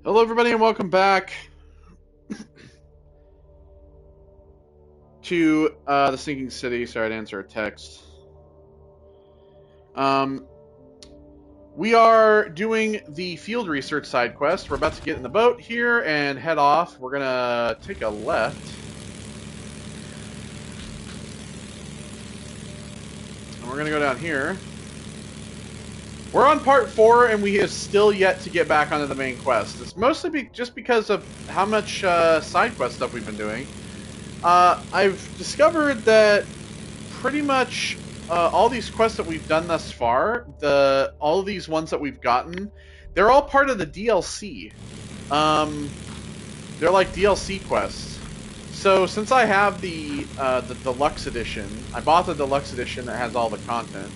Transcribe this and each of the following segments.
Hello, everybody, and welcome back to the Sinking City. Sorry to answer a text. We are doing the field research side quest. We're about to get in the boat here and head off. We're gonna take a left, and we're gonna go down here. We're on part 4, and we have still yet to get back onto the main quest. It's mostly just because of how much side quest stuff we've been doing. I've discovered that pretty much all these quests that we've done thus far, all of these ones that we've gotten, they're all part of the DLC. They're like DLC quests. So since I have the deluxe edition, I bought the deluxe edition that has all the content.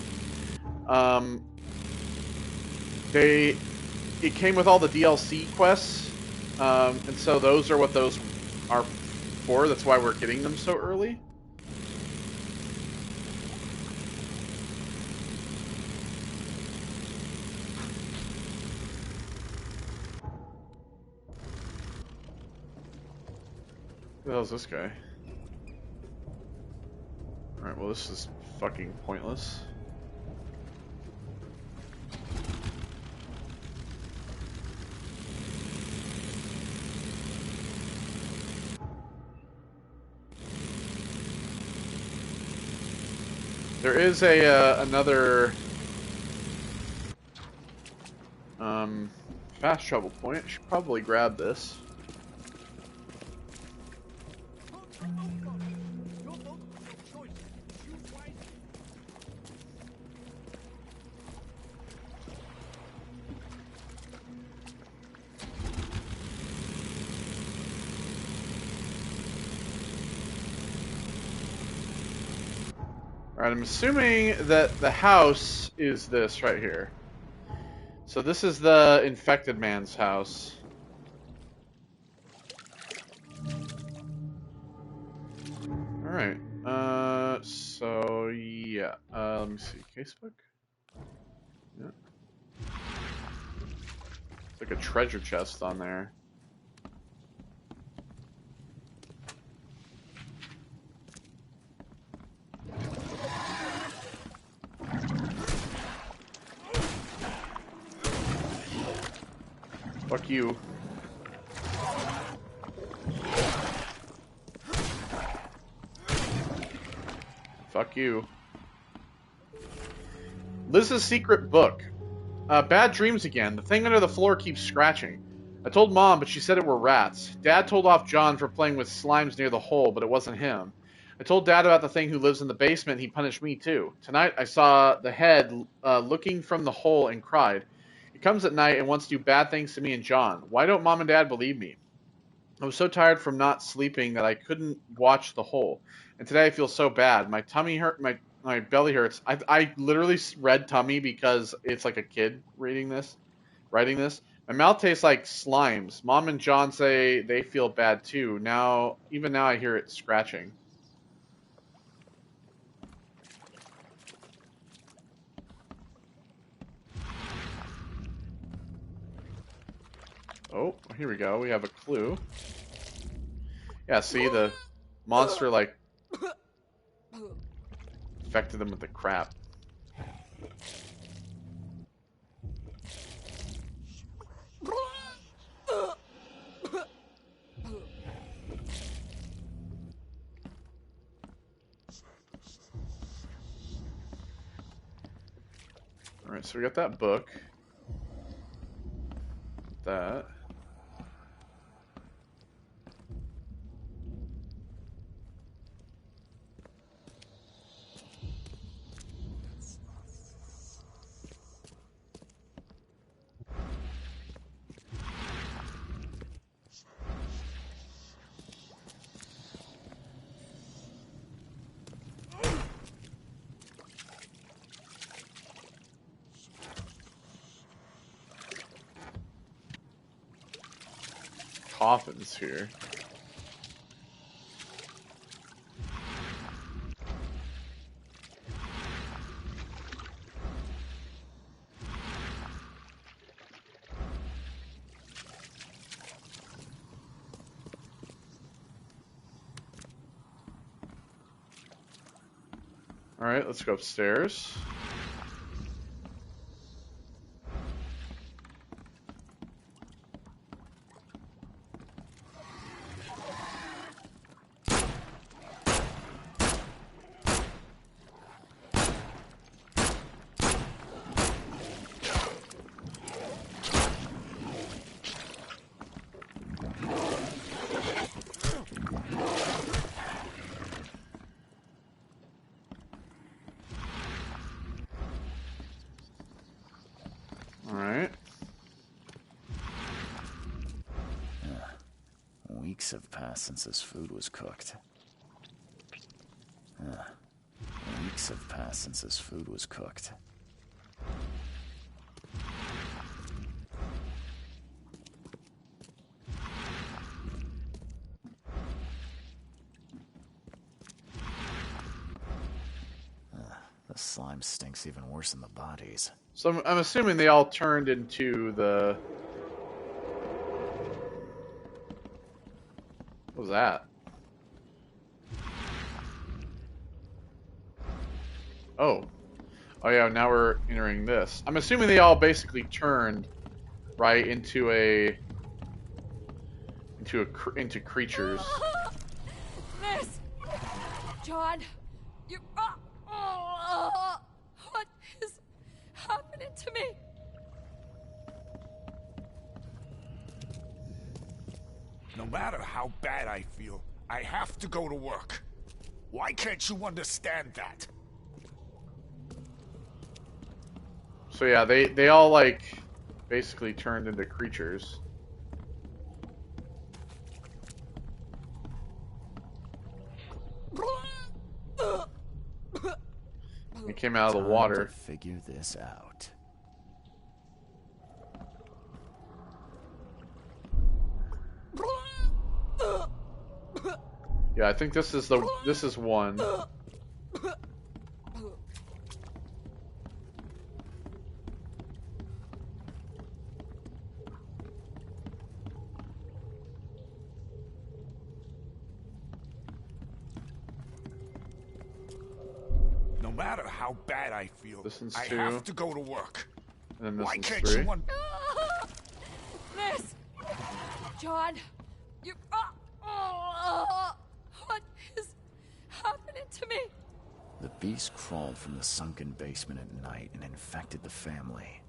It came with all the DLC quests, and so those are what those are for. That's why we're getting them so early. Who the hell is this guy? Alright, well this is fucking pointless. There is another fast travel point. I should probably grab this. Alright, I'm assuming that the house is this right here. So this is the infected man's house. Alright, so yeah, let me see, casebook? Yeah. It's like a treasure chest on there. Fuck you. Fuck you. Liz's secret book. Bad dreams again. The thing under the floor keeps scratching. I told Mom, but she said it were rats. Dad told off John for playing with slimes near the hole, but it wasn't him. I told Dad about the thing who lives in the basement, and he punished me too. Tonight I saw the head looking from the hole and cried. It comes at night and wants to do bad things to me and John. Why don't Mom and Dad believe me? I was so tired from not sleeping that I couldn't watch the hole. And today I feel so bad. My tummy hurt, my belly hurts. I literally read tummy because it's like a kid writing this. My mouth tastes like slimes. Mom and John say they feel bad too. Even now I hear it scratching. Oh, here we go. We have a clue. Yeah, see, the monster, like, infected them with the crap. Alright, so we got that book. That. Coffins here. Alright, let's go upstairs. Alright. Weeks have passed since this food was cooked. Weeks have passed since this food was cooked. The slime stinks even worse than the bodies. So I'm assuming they all turned into the... What was that? Oh. Oh yeah, now we're entering this. I'm assuming they all basically turned right into creatures. Miss! John! You... what is happening to me? No matter how bad I feel, I have to go to work. Why can't you understand that? So yeah, they all like basically turned into creatures. It came out of the water. Time to figure this out. Yeah, I think this is one. No matter how bad I feel, This one's I two. have to go to work. And then this Why one's can't three. you Miss! John! You... what is happening to me? The beast crawled from the sunken basement at night and infected the family.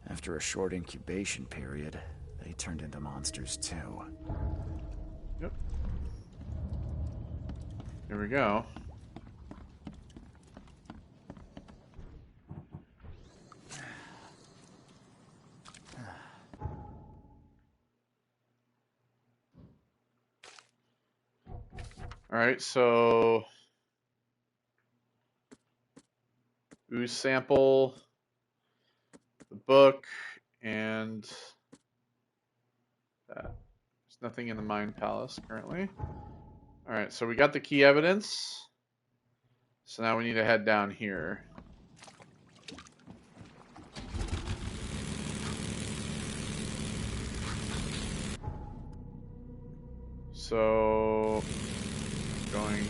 After a short incubation period, they turned into monsters too. Yep. Here we go. Alright, so ooze sample, the book, and that. There's nothing in the Mind Palace currently. Alright, so we got the key evidence. So now we need to head down here. So going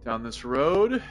down this road.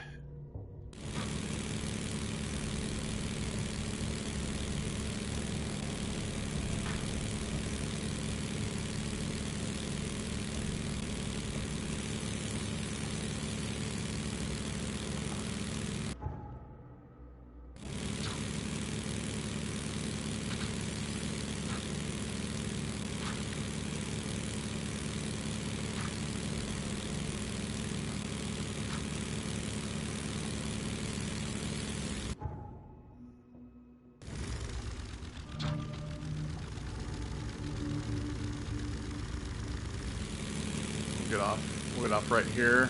We'll get off right here.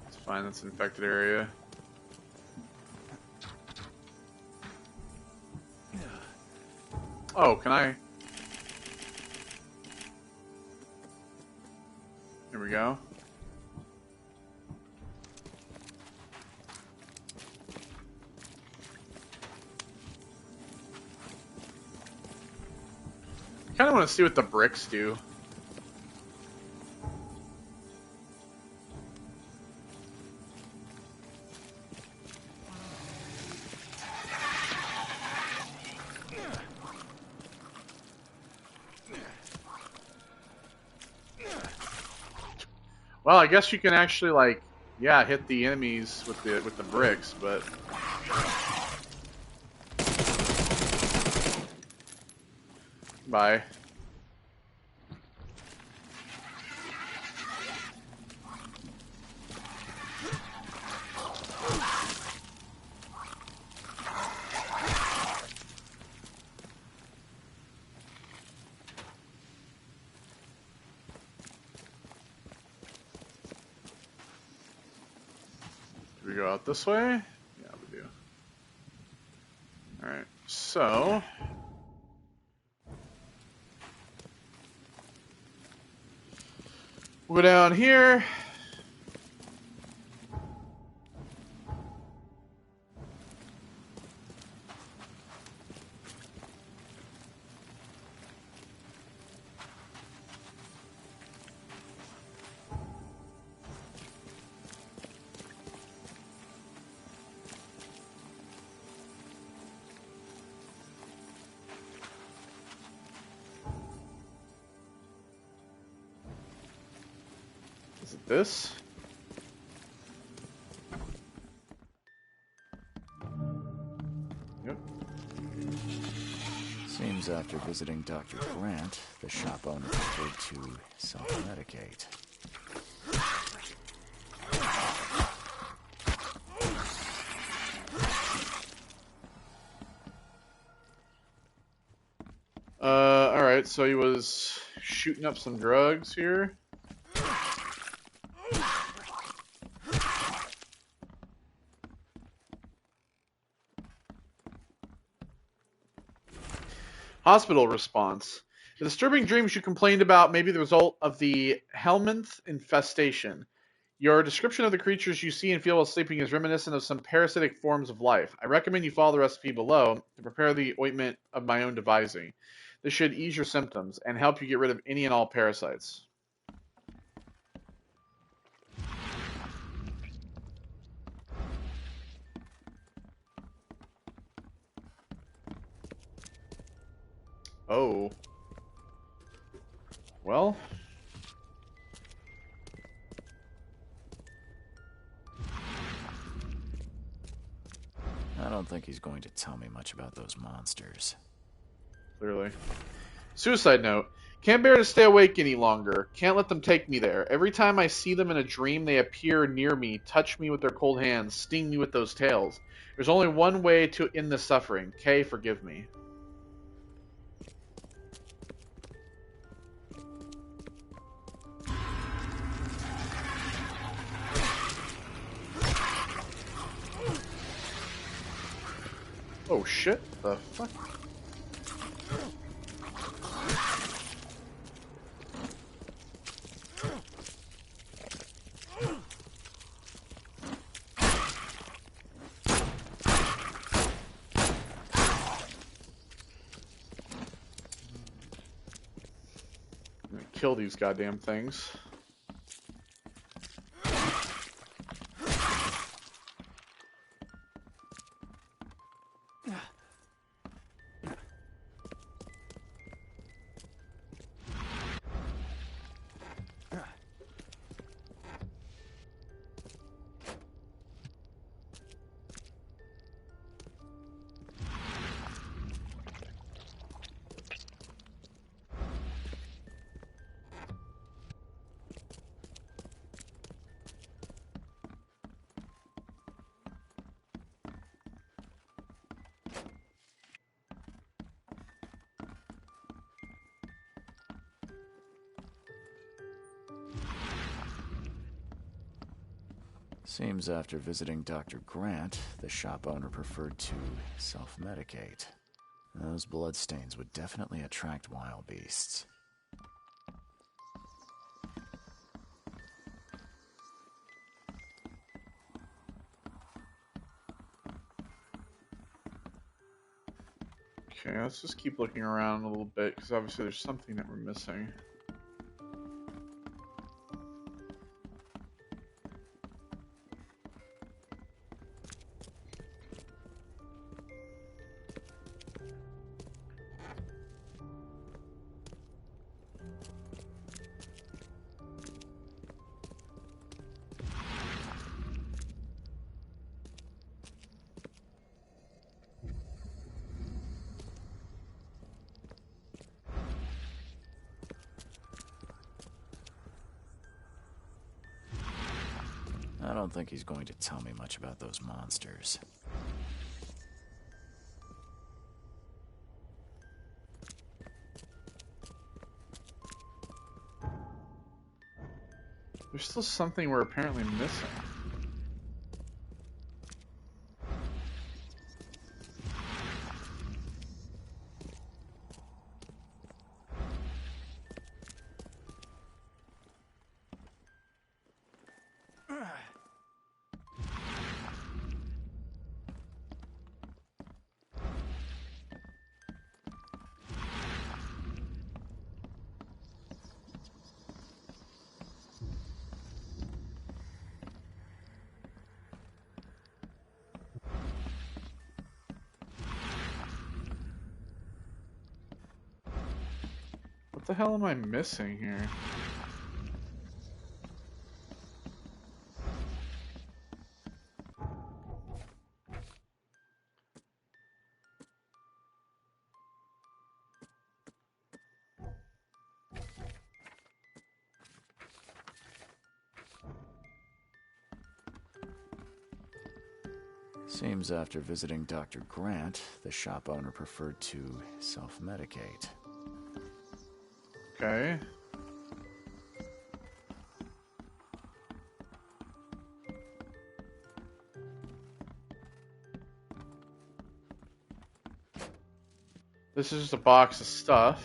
It's fine, that's an infected area. Oh, can I? There we go. Kind of want to see what the bricks do. Well, I guess you can actually, like, yeah, hit the enemies with the bricks, but bye. Do we go out this way? Yeah, we do. Alright, so we'll go down here. Is it this? Yep. Seems after visiting Dr. Grant, the shop owner preferred to self-medicate. Alright, so he was shooting up some drugs here. Hospital response. The disturbing dreams you complained about may be the result of the Helminth infestation. Your description of the creatures you see and feel while sleeping is reminiscent of some parasitic forms of life. I recommend you follow the recipe below to prepare the ointment of my own devising. This should ease your symptoms and help you get rid of any and all parasites. Oh. Well. I don't think he's going to tell me much about those monsters. Clearly. Suicide note. Can't bear to stay awake any longer. Can't let them take me there. Every time I see them in a dream, they appear near me, touch me with their cold hands, sting me with those tails. There's only one way to end this suffering. Kay, forgive me. Oh shit, the fuck? I'm gonna kill these goddamn things. Seems after visiting Dr. Grant, the shop owner preferred to self-medicate. Those bloodstains would definitely attract wild beasts. Okay, let's just keep looking around a little bit, because obviously there's something that we're missing. I don't think he's going to tell me much about those monsters. There's still something we're apparently missing. What the hell am I missing here? Seems after visiting Dr. Grant, the shop owner preferred to self-medicate. Okay. This is just a box of stuff.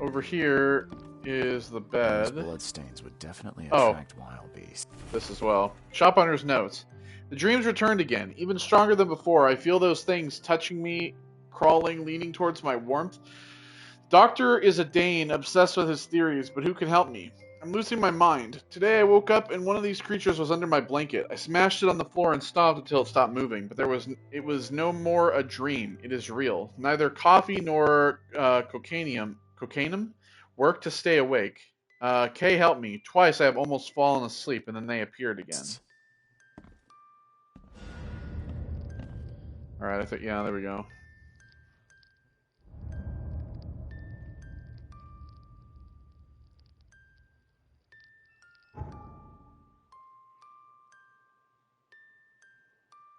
Over here is the Those bed. bloodstains would definitely Oh. attract wild beasts. This as well. Shop owner's notes. The dreams returned again, even stronger than before. I feel those things touching me, crawling, leaning towards my warmth. Doctor is a Dane, obsessed with his theories, but who can help me? I'm losing my mind. Today I woke up and one of these creatures was under my blanket. I smashed it on the floor and stomped until it stopped moving, but it was no more a dream. It is real. Neither coffee nor cocainum work to stay awake. Kay helped me. Twice I have almost fallen asleep and then they appeared again. Alright, I think, yeah, there we go.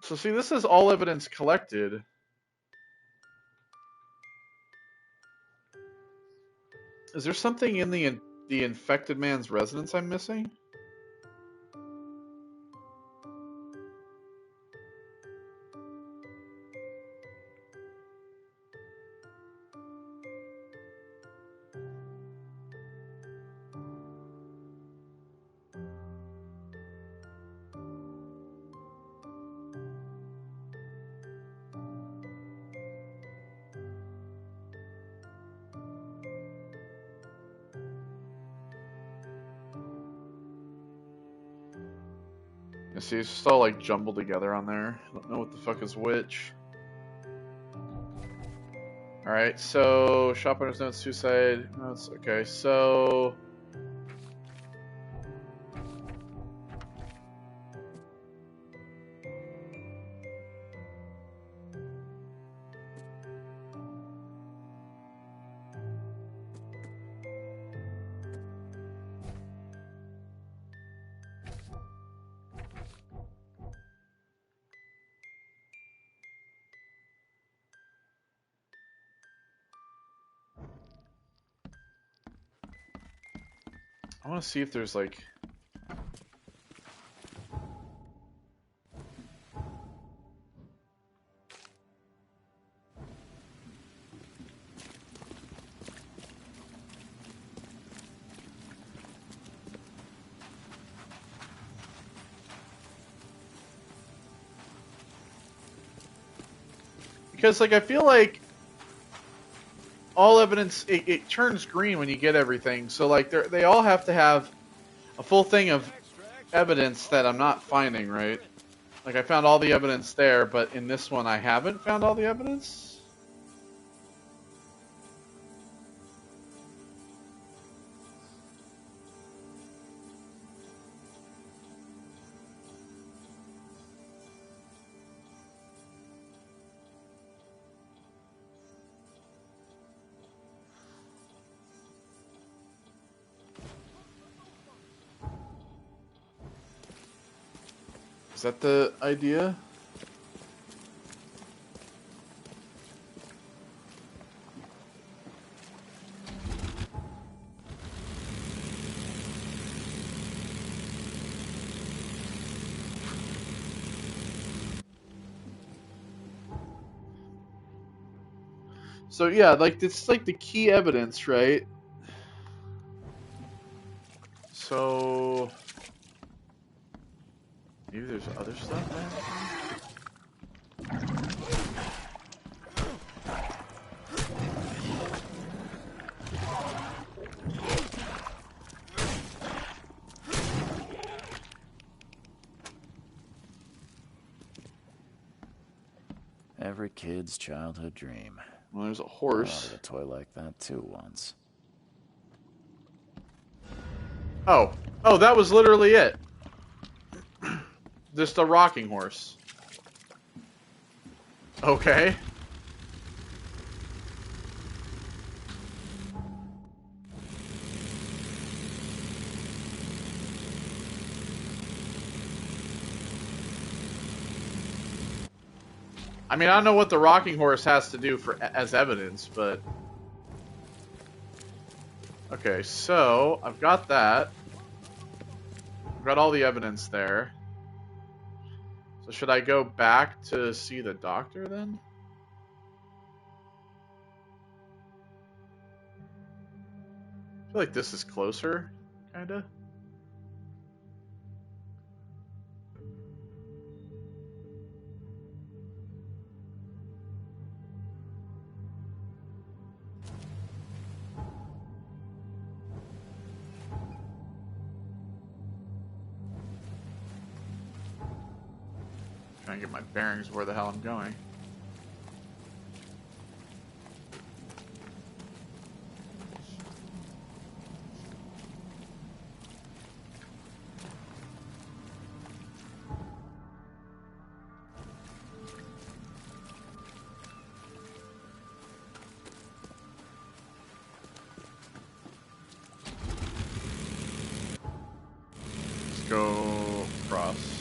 So see, this is all evidence collected. Is there something in the infected man's residence I'm missing? You see, it's just all like jumbled together on there. I don't know what the fuck is which. Alright, so shop owner's notes, suicide notes. Okay, so I want to see if there's like Because, like, I feel like all evidence, it turns green when you get everything. So, like, they all have to have a full thing of evidence that I'm not finding, right? Like, I found all the evidence there, but in this one I haven't found all the evidence. Is that the idea? So yeah, like it's like the key evidence, right? So maybe there's other stuff. Every kid's childhood dream. Well, there's a I horse. wanted a toy like that too once. Oh, that was literally it. Just a rocking horse. Okay. I mean, I don't know what the rocking horse has to do as evidence, but okay. So I've got that. I've got all the evidence there. So should I go back to see the doctor then? I feel like this is closer, kinda. Trying to get my bearings where the hell I'm going. Let's go across.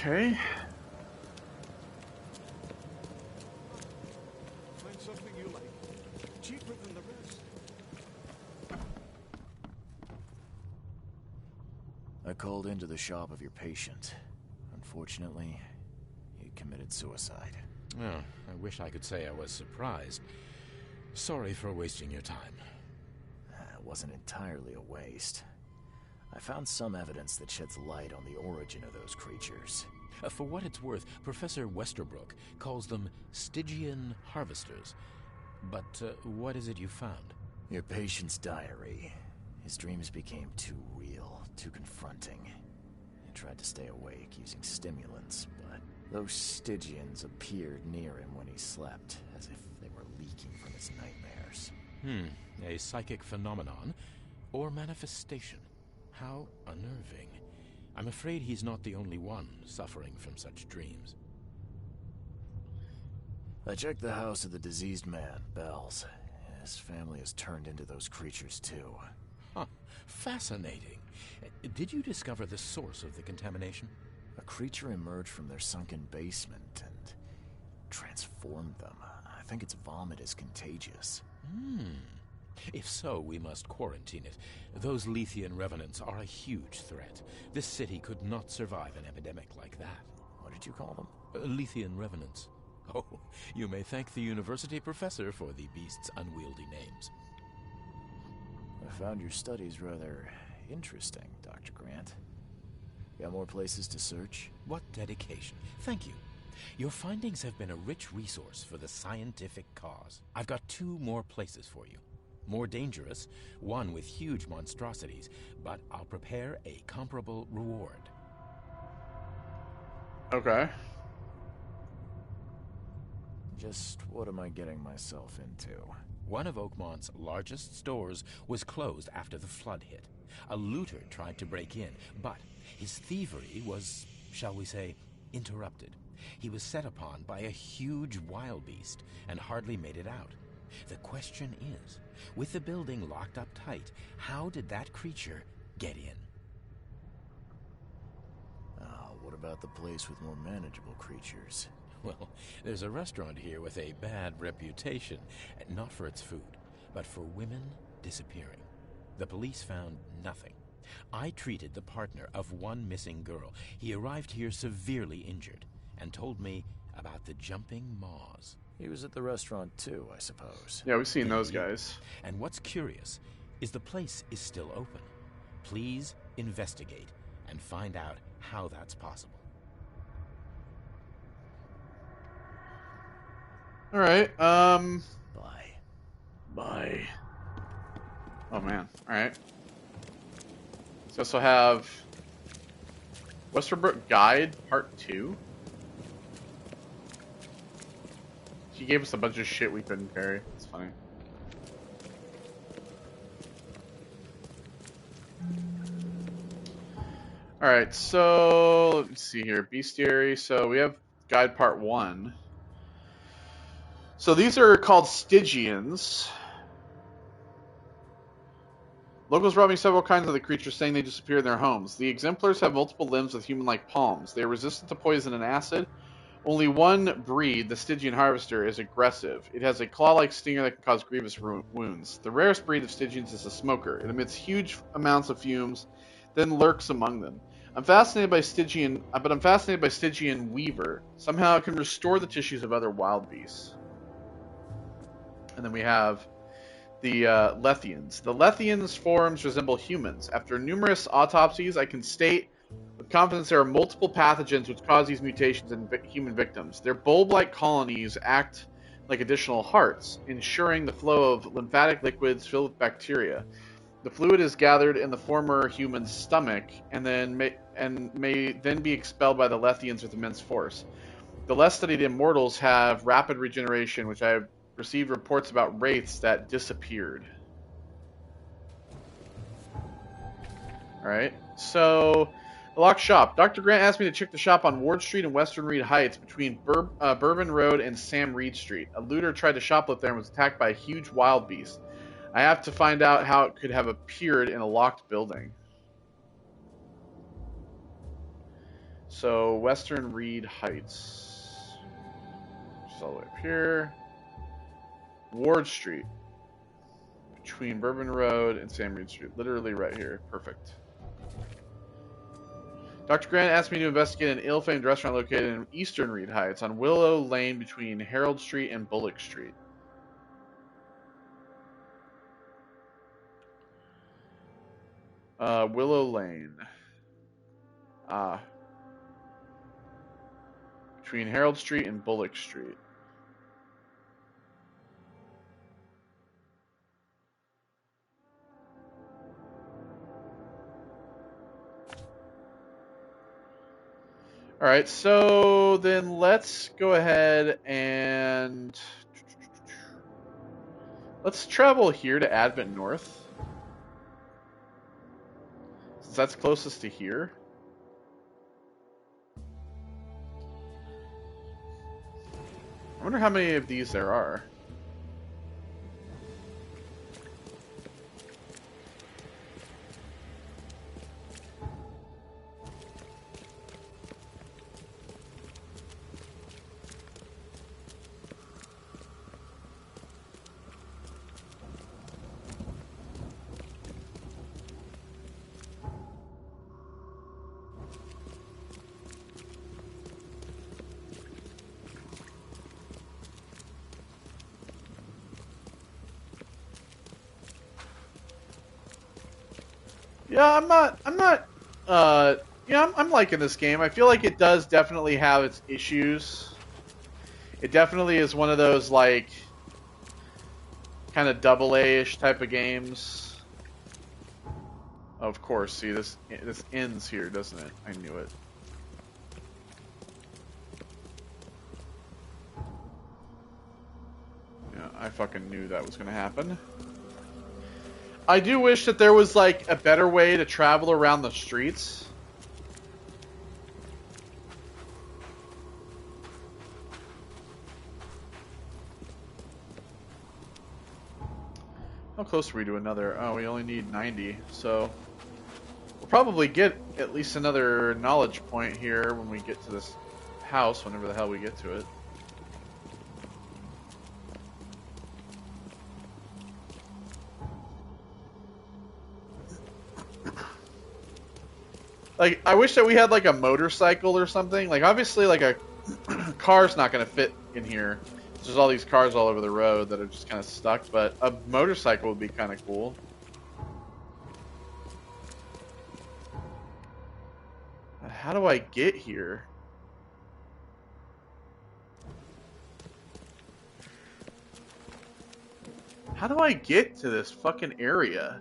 Okay. Find something you like. Cheaper than the rest. I called into the shop of your patient. Unfortunately, he committed suicide. Oh, I wish I could say I was surprised. Sorry for wasting your time. It wasn't entirely a waste. I found some evidence that sheds light on the origin of those creatures. For what it's worth, Professor Westerbrook calls them Stygian harvesters. But what is it you found? Your patient's diary. His dreams became too real, too confronting. He tried to stay awake using stimulants, but those Stygians appeared near him when he slept, as if they were leaking from his nightmares. A psychic phenomenon or manifestation. How unnerving. I'm afraid he's not the only one suffering from such dreams. I checked the house of the diseased man, Bells. His family has turned into those creatures too. Huh. Fascinating. Did you discover the source of the contamination? A creature emerged from their sunken basement and transformed them. I think its vomit is contagious. If so, we must quarantine it. Those Lethian revenants are a huge threat. This city could not survive an epidemic like that. What did you call them? Lethian revenants. Oh, you may thank the university professor for the beast's unwieldy names. I found your studies rather interesting, Dr. Grant. Got more places to search? What dedication. Thank you. Your findings have been a rich resource for the scientific cause. I've got 2 more places for you. More dangerous, one with huge monstrosities, but I'll prepare a comparable reward. Okay. Just what am I getting myself into? One of Oakmont's largest stores was closed after the flood hit. A looter tried to break in, but his thievery was, shall we say, interrupted. He was set upon by a huge wild beast and hardly made it out. The question is, with the building locked up tight, how did that creature get in? What about the place with more manageable creatures? Well, there's a restaurant here with a bad reputation, not for its food, but for women disappearing. The police found nothing. I treated the partner of one missing girl. He arrived here severely injured and told me about the jumping maws. He was at the restaurant too, I suppose. Yeah, we've seen those guys. And what's curious is the place is still open. Please investigate and find out how that's possible. All right. Bye. Bye. Oh man. All right. So also have Westerbrook Guide Part 2. He gave us a bunch of shit we couldn't carry. It's funny. Alright, so let me see here. Bestiary. So we have Guide Part 1. So these are called Stygians. Locals brought me several kinds of the creatures, saying they disappear in their homes. The exemplars have multiple limbs with human-like palms. They are resistant to poison and acid. Only one breed, the Stygian Harvester, is aggressive. It has a claw-like stinger that can cause grievous wounds. The rarest breed of Stygians is a smoker. It emits huge amounts of fumes, then lurks among them. I'm fascinated by Stygian Weaver. Somehow it can restore the tissues of other wild beasts. And then we have the Lethians. The Lethians' forms resemble humans. After numerous autopsies, I can state with confidence there are multiple pathogens which cause these mutations in human victims. Their bulb-like colonies act like additional hearts, ensuring the flow of lymphatic liquids filled with bacteria. The fluid is gathered in the former human's stomach and may then be expelled by the Lethians with immense force. The less studied immortals have rapid regeneration, which I have received reports about wraiths that disappeared. Alright, so the locked shop. Dr. Grant asked me to check the shop on Ward Street and Western Reed Heights between Bourbon Road and Sam Reed Street. A looter tried to shoplift there and was attacked by a huge wild beast. I have to find out how it could have appeared in a locked building. So, Western Reed Heights. Just all the way up here. Ward Street. Between Bourbon Road and Sam Reed Street. Literally right here. Perfect. Dr. Grant asked me to investigate an ill-famed restaurant located in Eastern Reed Heights on Willow Lane between Harold Street and Bullock Street. Willow Lane. Between Harold Street and Bullock Street. Alright, so then let's go ahead and let's travel here to Advent North. Since that's closest to here. I wonder how many of these there are. Yeah, I'm liking this game. I feel like it does definitely have its issues. It definitely is one of those, like, kind of double A-ish type of games. Of course, see, this ends here, doesn't it? I knew it. Yeah, I fucking knew that was gonna happen. I do wish that there was, like, a better way to travel around the streets. How close are we to another? Oh, we only need 90, so we'll probably get at least another knowledge point here when we get to this house, whenever the hell we get to it. Like, I wish that we had, like, a motorcycle or something. Like, obviously, like, a car's not going to fit in here. There's all these cars all over the road that are just kind of stuck, but a motorcycle would be kind of cool. How do I get here? How do I get to this fucking area?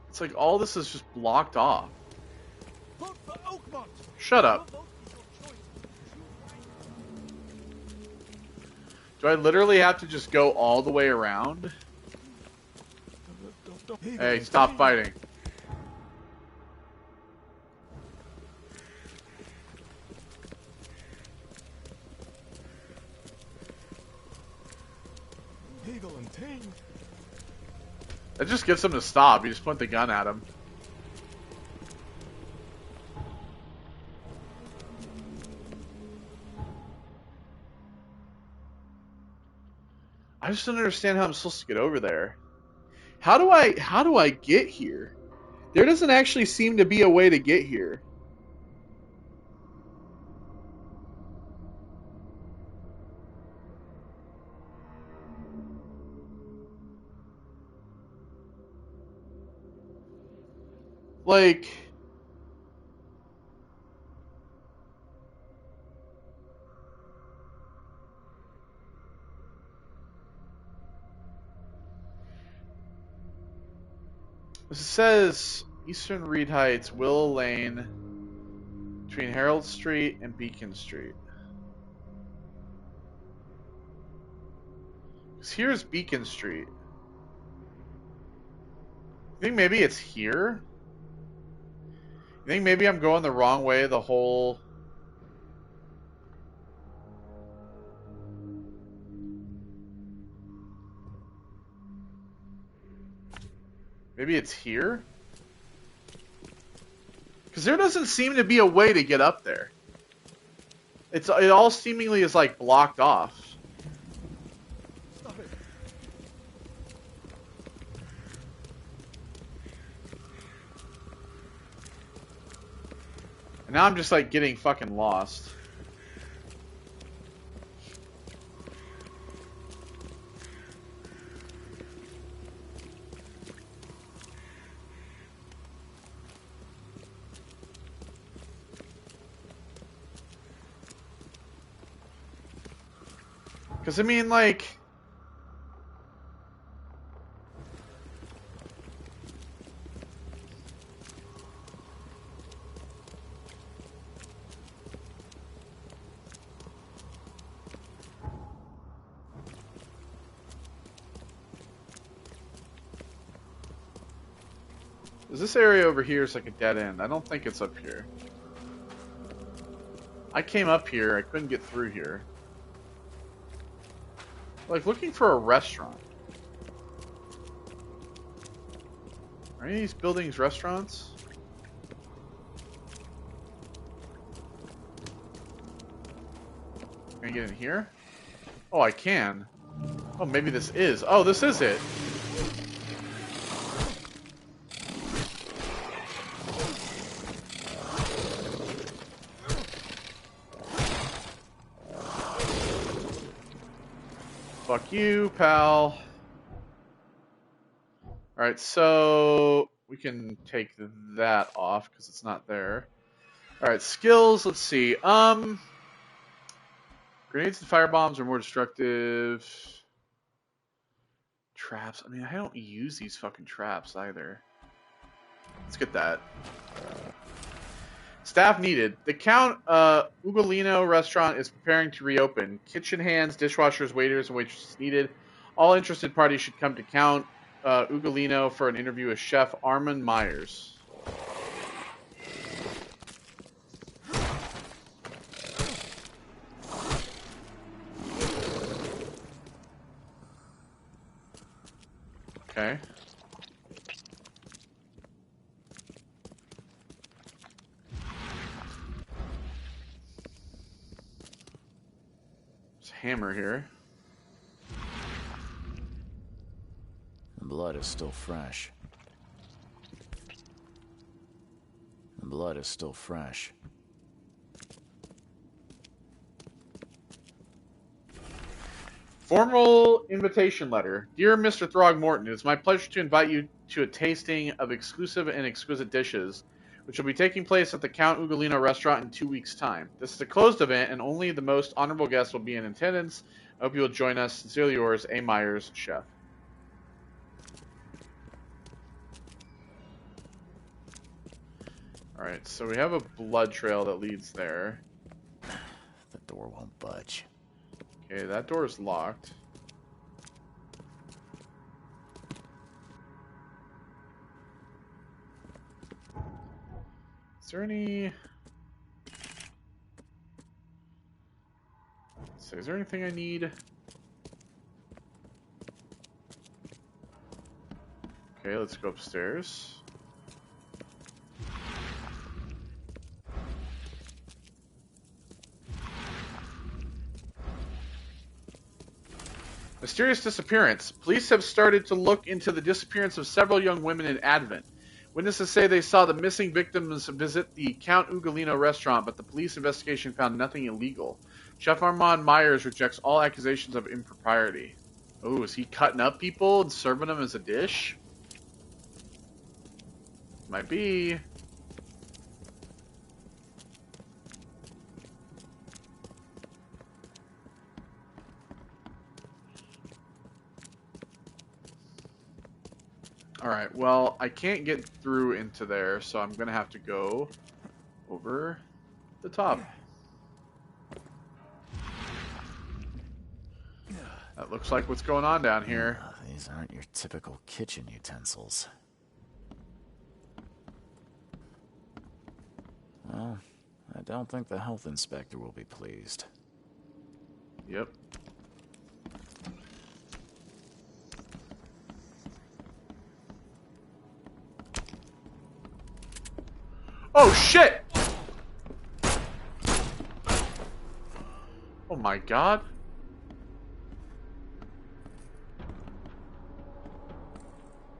It's like all this is just blocked off. Shut up. Do I literally have to just go all the way around? Hey, stop fighting. That just gets him to stop. You just point the gun at him. I just don't understand how I'm supposed to get over there. How do I get here? There doesn't actually seem to be a way to get here. Like, it says Eastern Reed Heights, Willow Lane, between Harold Street and Beacon Street. Because here's Beacon Street. You think maybe it's here? You think maybe I'm going the wrong way the whole... Maybe it's here? Because there doesn't seem to be a way to get up there. It all seemingly is like blocked off. Stop it. And now I'm just like getting fucking lost. Because, I mean, like... This area over here is like a dead end. I don't think it's up here. I came up here. I couldn't get through here. Like, looking for a restaurant. Are any of these buildings restaurants? Can I get in here? Oh, I can. Oh, maybe this is. Oh, this is it. Fuck you, pal. Alright, so we can take that off because it's not there. Alright, skills, let's see. Grenades and firebombs are more destructive. Traps. I mean, I don't use these fucking traps either. Let's get that. Staff needed. The Count Ugolino restaurant is preparing to reopen. Kitchen hands, dishwashers, waiters, and waitresses needed. All interested parties should come to Count Ugolino for an interview with Chef Armand Myers. Okay. There's a hammer here. The blood is still fresh. The blood is still fresh. Formal invitation letter. Dear Mr. Throgmorton, it is my pleasure to invite you to a tasting of exclusive and exquisite dishes, which will be taking place at the Count Ugolino restaurant in 2 weeks' time. This is a closed event, and only the most honorable guests will be in attendance. I hope you will join us. Sincerely yours, A. Myers, Chef. Alright, so we have a blood trail that leads there. The door won't budge. Okay, that door is locked. Is there any... So is there anything I need? Okay, let's go upstairs. Mysterious disappearance. Police have started to look into the disappearance of several young women in Advent. Witnesses say they saw the missing victims visit the Count Ugolino restaurant, but the police investigation found nothing illegal. Chef Armand Myers rejects all accusations of impropriety. Oh, is he cutting up people and serving them as a dish? Might be. Alright, well, I can't get through into there, so I'm gonna have to go over the top. That looks like what's going on down here. These aren't your typical kitchen utensils. Well, I don't think the health inspector will be pleased. Yep. Oh shit! Oh my god.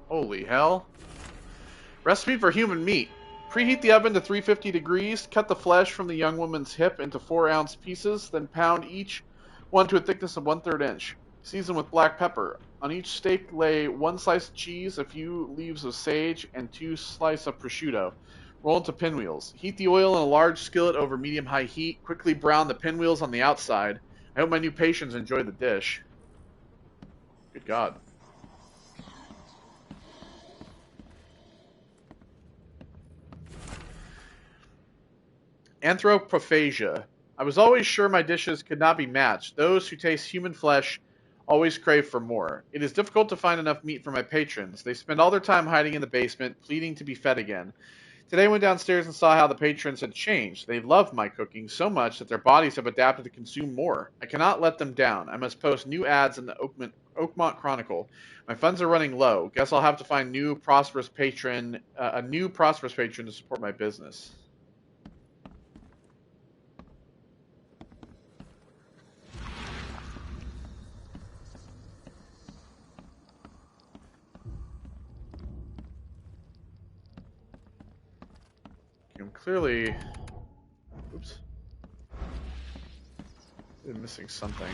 Holy hell. Recipe for human meat. Preheat the oven to 350 degrees, cut the flesh from the young woman's hip into 4-ounce pieces, then pound each one to a thickness of 1/3 inch. Season with black pepper. On each steak lay 1 slice of cheese, a few leaves of sage, and 2 slices of prosciutto. Roll into pinwheels. Heat the oil in a large skillet over medium-high heat. Quickly brown the pinwheels on the outside. I hope my new patrons enjoy the dish. Good God. Anthropophagia. I was always sure my dishes could not be matched. Those who taste human flesh always crave for more. It is difficult to find enough meat for my patrons. They spend all their time hiding in the basement, pleading to be fed again. Today I went downstairs and saw how the patrons had changed. They love my cooking so much that their bodies have adapted to consume more. I cannot let them down. I must post new ads in the Oakmont Chronicle. My funds are running low. Guess I'll have to find a new prosperous patron to support my business. I'm clearly... Oops. I'm missing something.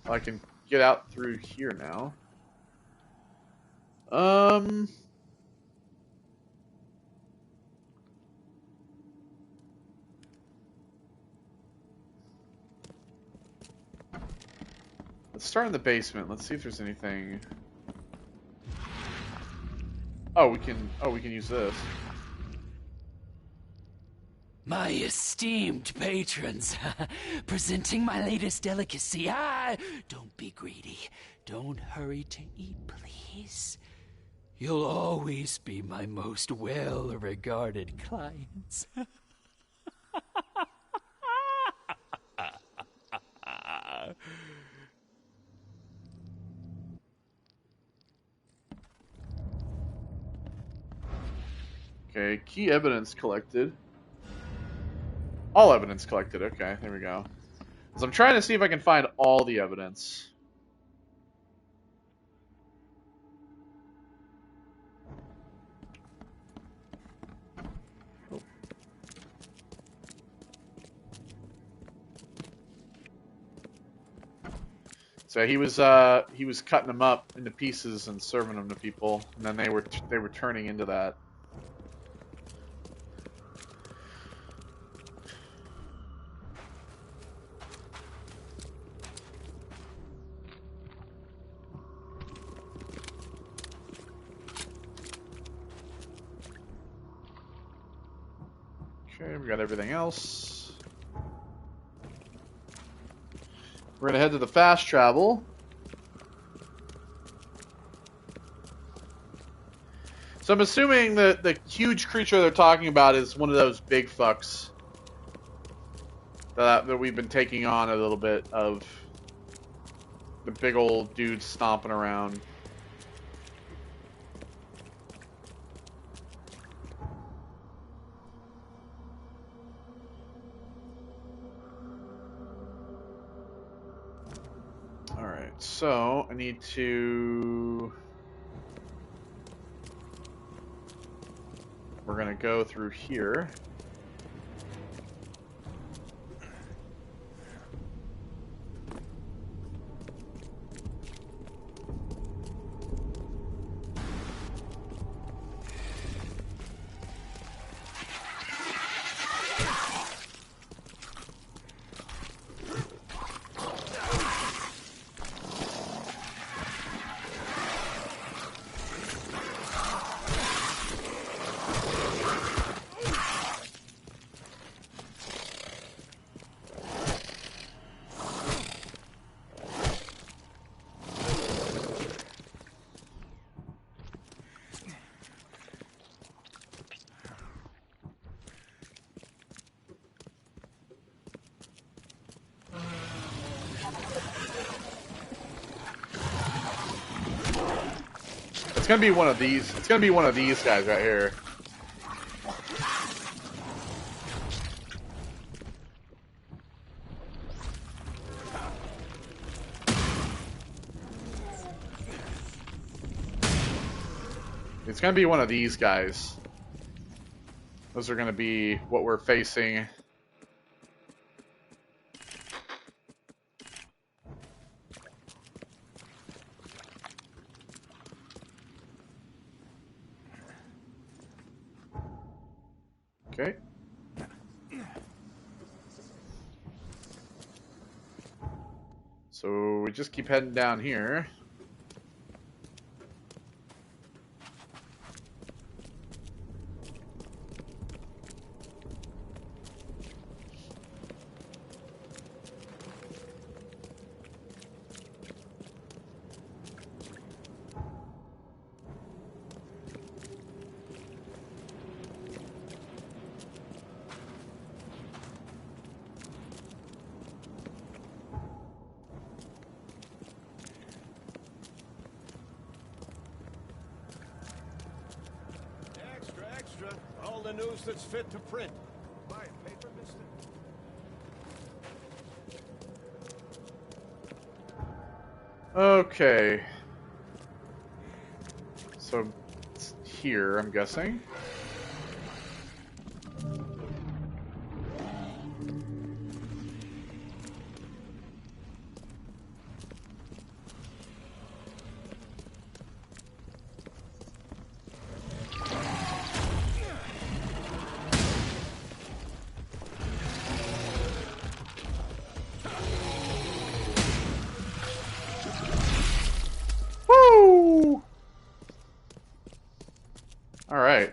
I can get out through here now. Let's start in the basement. Let's see if there's anything. Oh, we can use this. My esteemed patrons, presenting my latest delicacy. Don't be greedy. Don't hurry to eat, please. You'll always be my most well-regarded clients. Okay, key evidence collected. All evidence collected. Okay, there we go. So I'm trying to see if I can find all the evidence. Oh. So he was cutting them up into pieces and serving them to people, and then they were turning into that. Okay, we got everything else. We're gonna head to the fast travel. So I'm assuming that the huge creature they're talking about is one of those big fucks that we've been taking on a little bit of. The big old dude stomping around. Alright, so I need to... We're gonna go through here. It's gonna be one of these. It's gonna be one of these guys right here. It's gonna be one of these guys. Those are gonna be what we're facing. Okay. So we just keep heading down here. All the news that's fit to print. Buy a paper, mister? Okay. So it's here, I'm guessing.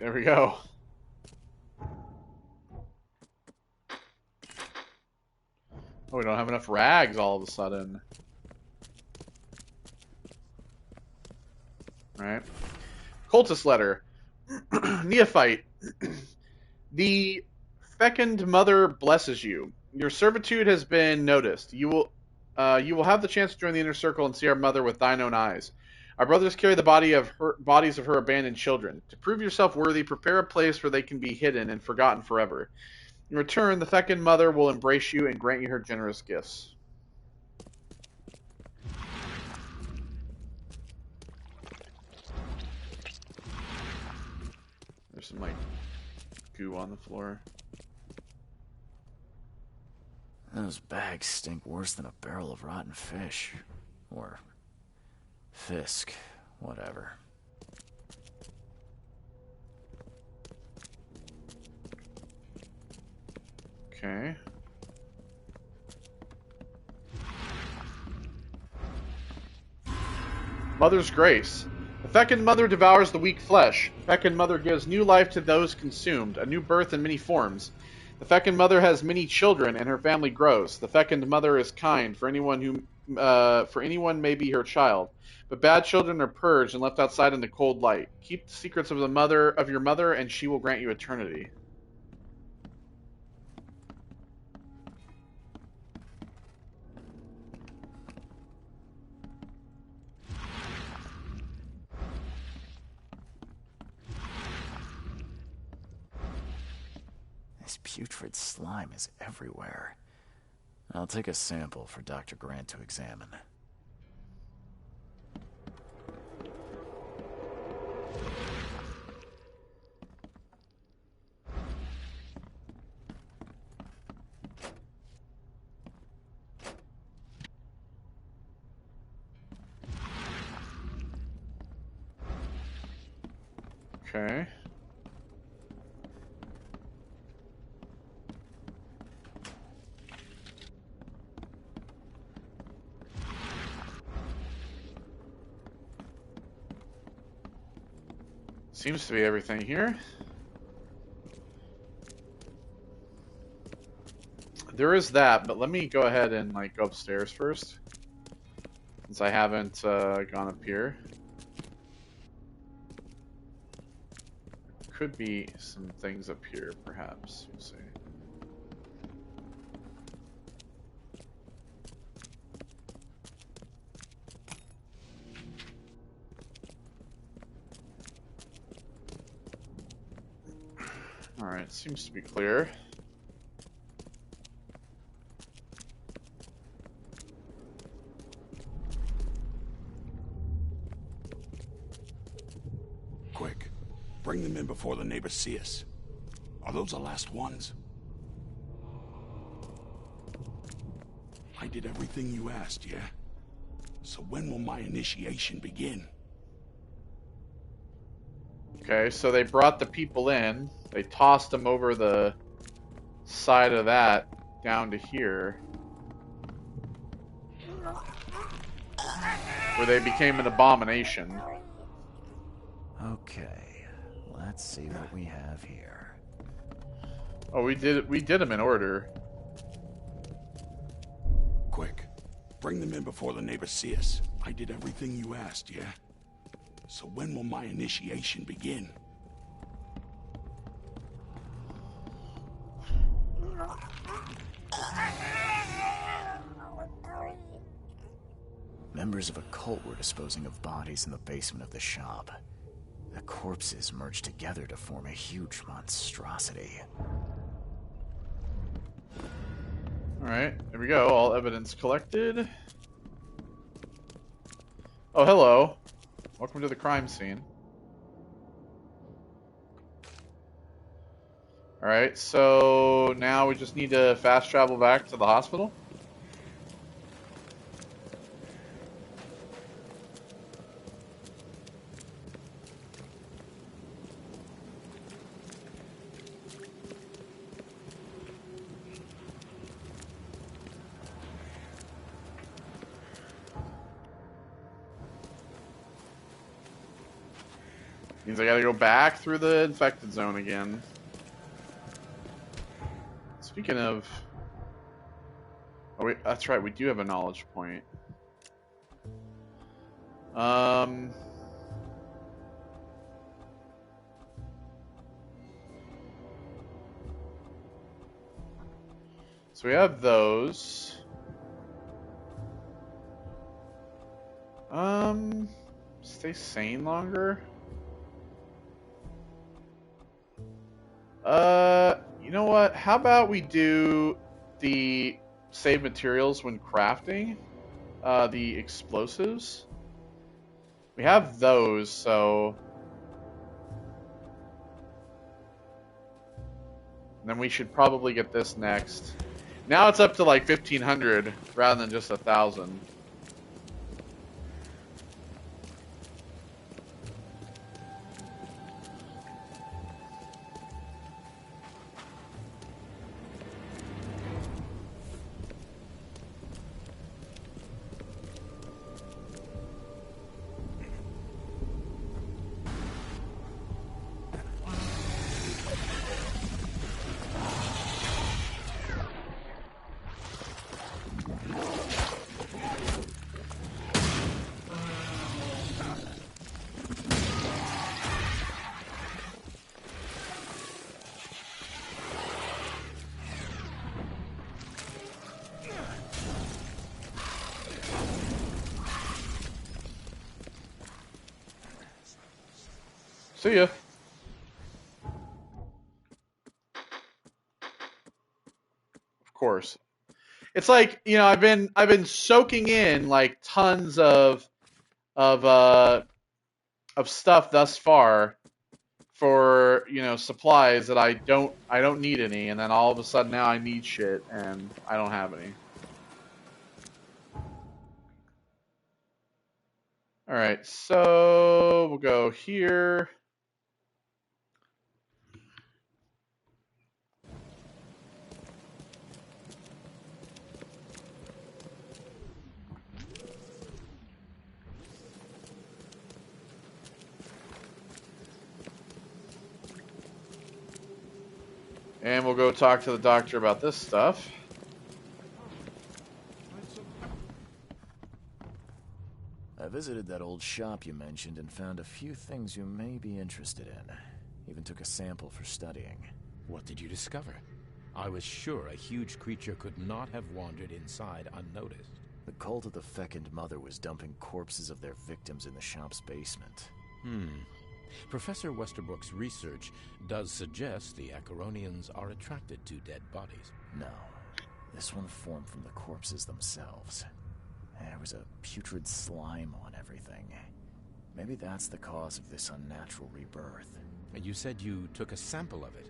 there we go. Oh, we don't have enough rags all of a sudden. Alright. Cultist letter. Neophyte. The fecund mother blesses you. Your servitude has been noticed. You will have the chance to join the inner circle and see our mother with thine own eyes. Our brothers carry the bodies of her abandoned children. To prove yourself worthy, prepare a place where they can be hidden and forgotten forever. In return, the fecund mother will embrace you and grant you her generous gifts. There's some, like, goo on the floor. Those bags stink worse than a barrel of rotten fish. Or fisk, whatever. Okay. Mother's Grace. The fecund mother devours the weak flesh. The fecund mother gives new life to those consumed, a new birth in many forms. The fecund mother has many children, and her family grows. The fecund mother is kind for anyone may be her child, but bad children are purged and left outside in the cold light. Keep the secrets of your mother, and she will grant you eternity. This putrid slime is everywhere. I'll take a sample for Dr. Grant to examine. Okay. Seems to be everything here. There is that, but let me go ahead and go upstairs first, since I haven't gone up here. Could be some things up here, perhaps. We'll see. Alright, seems to be clear. Quick, bring them in before the neighbors see us. Are those the last ones? I did everything you asked, yeah? So when will my initiation begin? Okay, so they brought the people in. They tossed them over the side of that down to here, where they became an abomination. Okay, let's see what we have here. Oh, we did them in order. Quick, bring them in before the neighbors see us. I did everything you asked, yeah? So when will my initiation begin? Members of a cult were disposing of bodies in the basement of the shop. The corpses merged together to form a huge monstrosity. Alright, there we go. All evidence collected. Oh, hello. Welcome to the crime scene. Alright, so now we just need to fast travel back to the hospital. Means I gotta go back through the infected zone again. Speaking of... Oh, wait, that's right, we do have a knowledge point. So we have those. Stay sane longer? You know what? How about we do the save materials when crafting? The explosives? We have those, so... Then we should probably get this next. Now it's up to like 1,500 rather than just 1,000. See ya. Of course. It's like, you know, I've been soaking in like tons of stuff thus far for, you know, supplies that I don't need any, and then all of a sudden now I need shit and I don't have any. All right, so we'll go here. And we'll go talk to the doctor about this stuff. I visited that old shop you mentioned and found a few things you may be interested in. Even took a sample for studying. What did you discover? I was sure a huge creature could not have wandered inside unnoticed. The cult of the Fecund Mother was dumping corpses of their victims in the shop's basement. Professor Westerbrook's research does suggest the Acheronians are attracted to dead bodies. No. This one formed from the corpses themselves. There was a putrid slime on everything. Maybe that's the cause of this unnatural rebirth. You said you took a sample of it.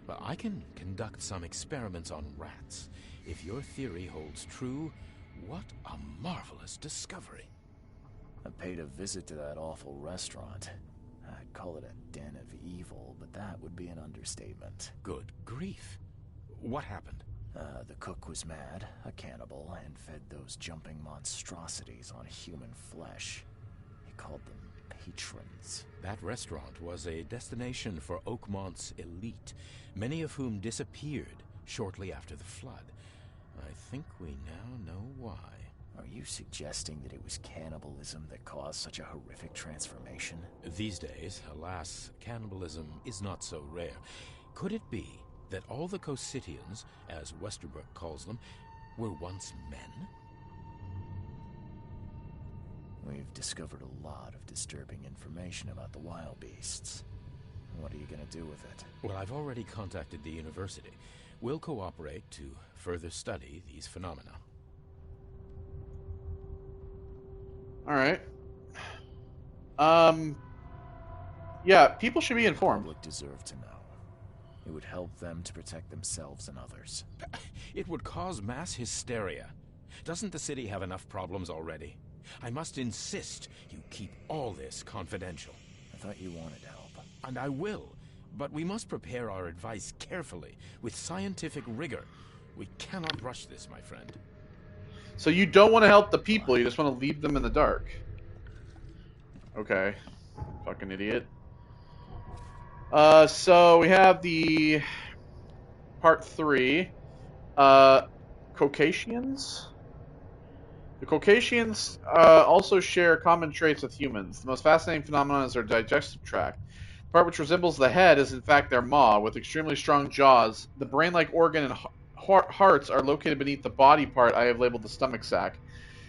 Well, I can conduct some experiments on rats. If your theory holds true, what a marvelous discovery. I paid a visit to that awful restaurant. I'd call it a den of evil, but that would be an understatement. Good grief. What happened? The cook was mad, a cannibal, and fed those jumping monstrosities on human flesh. He called them patrons. That restaurant was a destination for Oakmont's elite, many of whom disappeared shortly after the flood. I think we now know why. Are you suggesting that it was cannibalism that caused such a horrific transformation? These days, alas, cannibalism is not so rare. Could it be that all the Cossitians, as Westerbrook calls them, were once men? We've discovered a lot of disturbing information about the wild beasts. What are you going to do with it? Well, I've already contacted the university. We'll cooperate to further study these phenomena. All right. Yeah, people should be informed. The public deserve to know. It would help them to protect themselves and others. It would cause mass hysteria. Doesn't the city have enough problems already? I must insist you keep all this confidential. I thought you wanted help. And I will, but we must prepare our advice carefully, with scientific rigor. We cannot rush this, my friend. So you don't want to help the people, you just want to leave them in the dark. Okay. Fucking idiot. So we have the part 3. Caucasians? The Caucasians also share common traits with humans. The most fascinating phenomenon is their digestive tract. The part which resembles the head is in fact their maw, with extremely strong jaws. The brain-like organ and hearts are located beneath the body part I have labeled the stomach sac.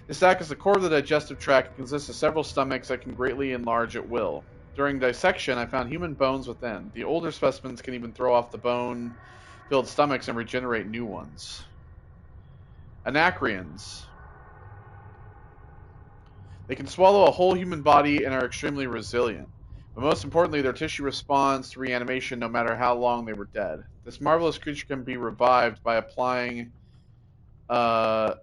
The sac is the core of the digestive tract. It consists of several stomachs that can greatly enlarge at will. During dissection, I found human bones within. The older specimens can even throw off the bone-filled stomachs and regenerate new ones. Anacreons. They can swallow a whole human body and are extremely resilient. But most importantly, their tissue responds to reanimation no matter how long they were dead. This marvelous creature can be revived by applying the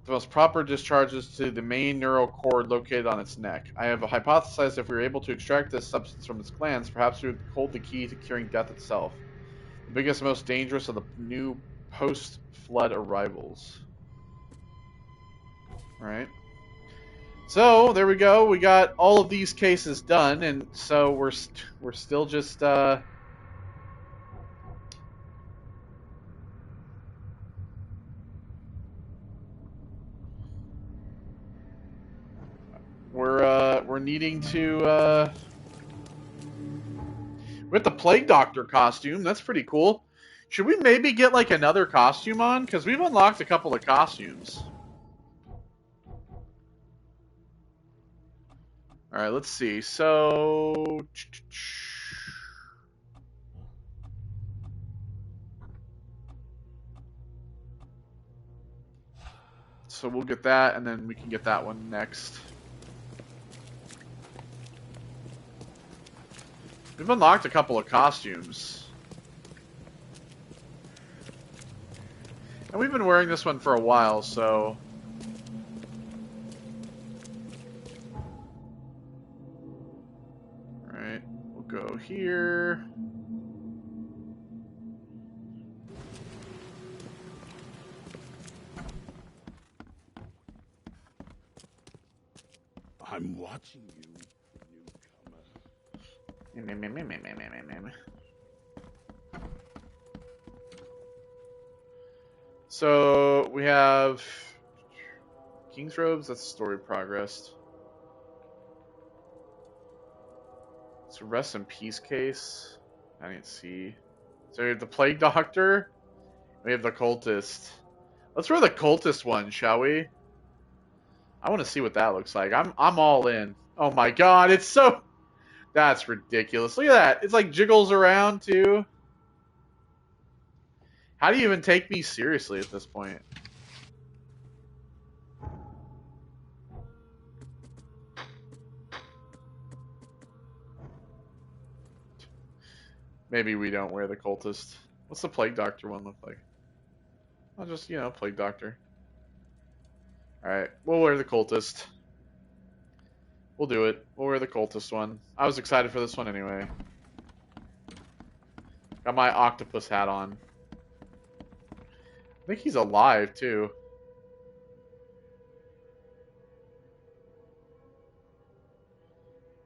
most proper discharges to the main neural cord located on its neck. I have hypothesized if we were able to extract this substance from its glands, perhaps we would hold the key to curing death itself. The biggest and most dangerous of the new post-flood arrivals. Right. So there we go. We got all of these cases done, and so we're still just we're needing to with the Plague Doctor costume. That's pretty cool. Should we maybe get like another costume on? Because we've unlocked a couple of costumes. All right, let's see. So we'll get that, and then we can get that one next. We've unlocked a couple of costumes. And we've been wearing this one for a while, so... Alright, we'll go here. I'm watching you, newcomer. So we have King's Robes. That's story progressed. It's a rest in peace case. I didn't see. So we have the Plague Doctor. We have the Cultist. Let's wear the Cultist one, shall we? I want to see what that looks like. I'm all in. Oh my god, it's so... That's ridiculous. Look at that. It's like jiggles around too. How do you even take me seriously at this point? Maybe we don't wear the Cultist. What's the Plague Doctor one look like? I'll just, you know, Plague Doctor. Alright, we'll wear the Cultist. We'll do it. We'll wear the Cultist one. I was excited for this one anyway. Got my octopus hat on. I think he's alive, too.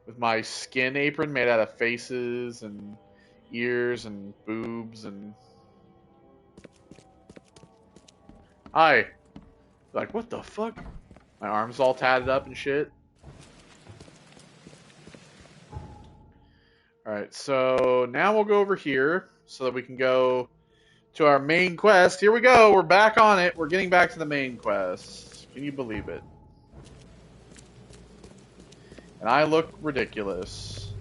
With my skin apron made out of faces and ears and boobs and... Hi. Like, what the fuck? My arm's all tatted up and shit. Alright, so now we'll go over here so that we can go to our main quest. Here we go. We're back on it. We're getting back to the main quest. Can you believe it? And I look ridiculous.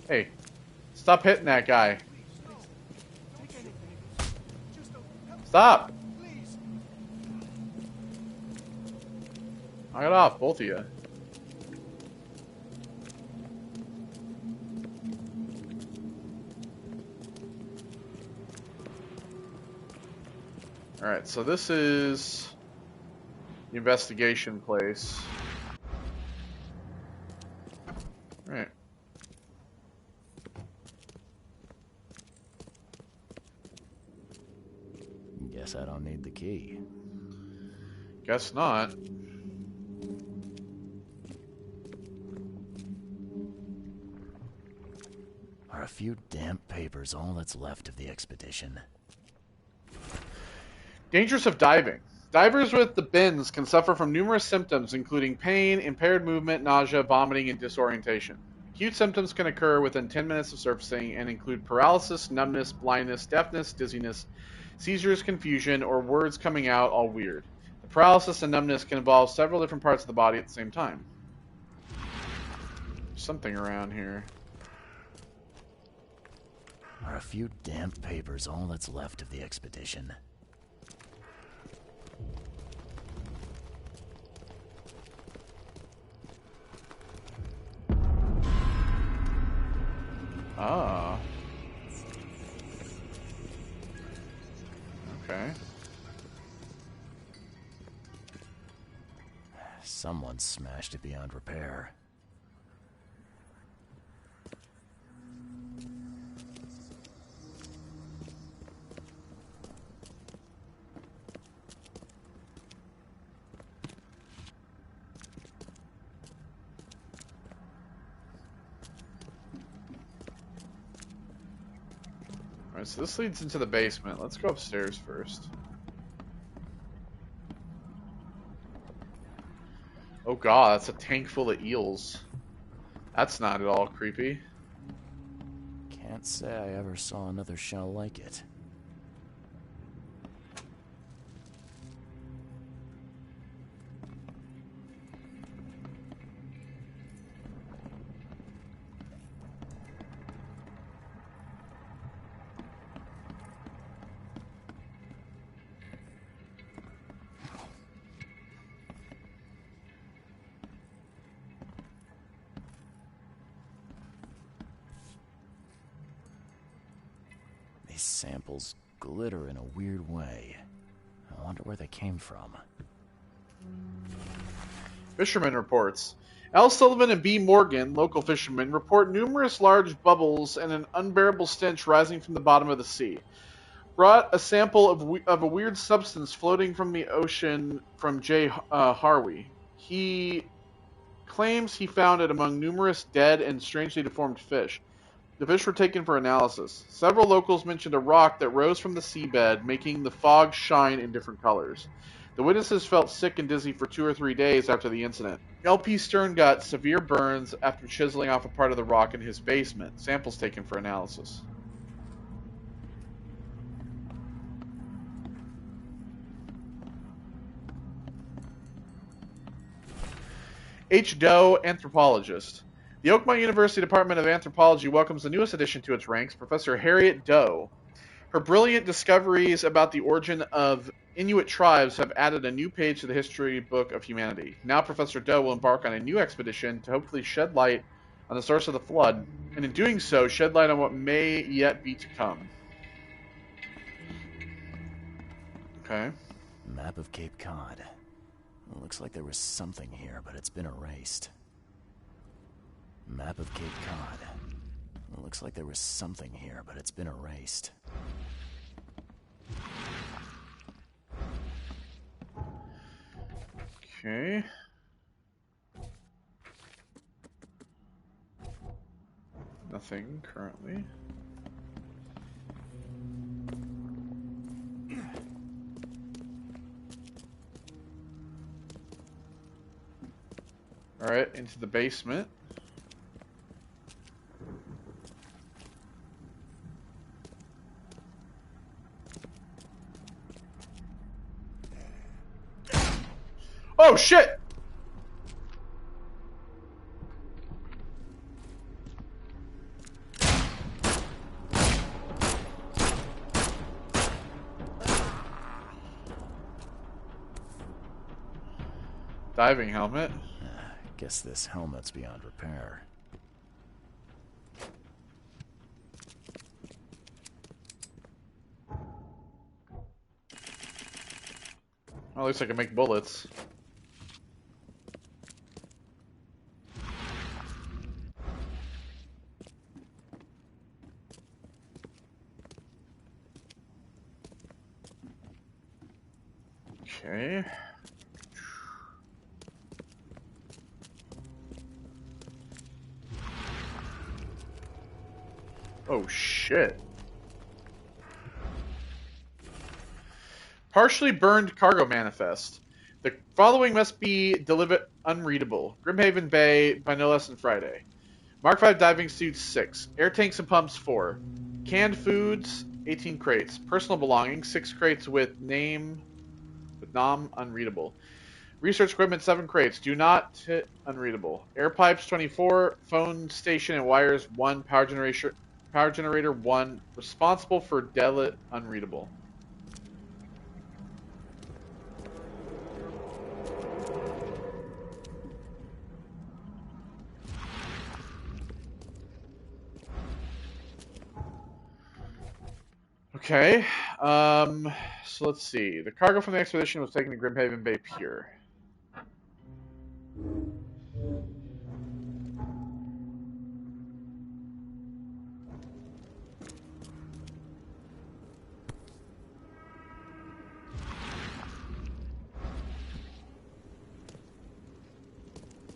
Hey, stop hitting that guy. Stop! Knock it off, both of you. Alright, so this is the investigation place. Alright. I don't need the key. Guess not. Are a few damp papers all that's left of the expedition? Dangers of diving. Divers with the bends can suffer from numerous symptoms, including pain, impaired movement, nausea, vomiting, and disorientation. Acute symptoms can occur within 10 minutes of surfacing and include paralysis, numbness, blindness, deafness, dizziness, seizures, confusion, or words coming out all weird. The paralysis and numbness can involve several different parts of the body at the same time. Something around here. Are a few damp papers all that's left of the expedition? Ah. Okay. Someone smashed it beyond repair. Alright, so this leads into the basement. Let's go upstairs first. Oh god, that's a tank full of eels. That's not at all creepy. Can't say I ever saw another shell like it. These samples glitter in a weird way. I wonder where they came from. Fisherman reports. Al Sullivan and B. Morgan, local fishermen, report numerous large bubbles and an unbearable stench rising from the bottom of the sea. Brought a sample of a weird substance floating from the ocean from J. Harvey. He claims he found it among numerous dead and strangely deformed fish. The fish were taken for analysis. Several locals mentioned a rock that rose from the seabed, making the fog shine in different colors. The witnesses felt sick and dizzy for 2 or 3 days after the incident. LP Stern got severe burns after chiseling off a part of the rock in his basement. Samples taken for analysis. H. Doe, anthropologist. The Oakmont University Department of Anthropology welcomes the newest addition to its ranks, Professor Harriet Doe. Her brilliant discoveries about the origin of Inuit tribes have added a new page to the history book of humanity. Now Professor Doe will embark on a new expedition to hopefully shed light on the source of the flood, and in doing so, shed light on what may yet be to come. Okay. Map of Cape Cod. It looks like there was something here, but it's been erased. Map of Cape Cod. It looks like there was something here, but it's been erased. Okay. Nothing currently. Alright, into the basement. Oh shit! Diving helmet. Guess this helmet's beyond repair. Oh, looks like I can make bullets. Okay. Oh shit. Partially burned cargo manifest. The following must be delivered unreadable. Grimhaven Bay by no less than Friday. Mark 5 diving suits 6. Air tanks and pumps 4. Canned foods 18 crates. Personal belongings 6 crates with NAM unreadable. Research equipment 7 crates. Do not hit unreadable. Air pipes 24. Phone station and wires 1. Power generator 1. Responsible for delit unreadable. Okay, so let's see. The cargo from the expedition was taken to Grimhaven Bay Pier.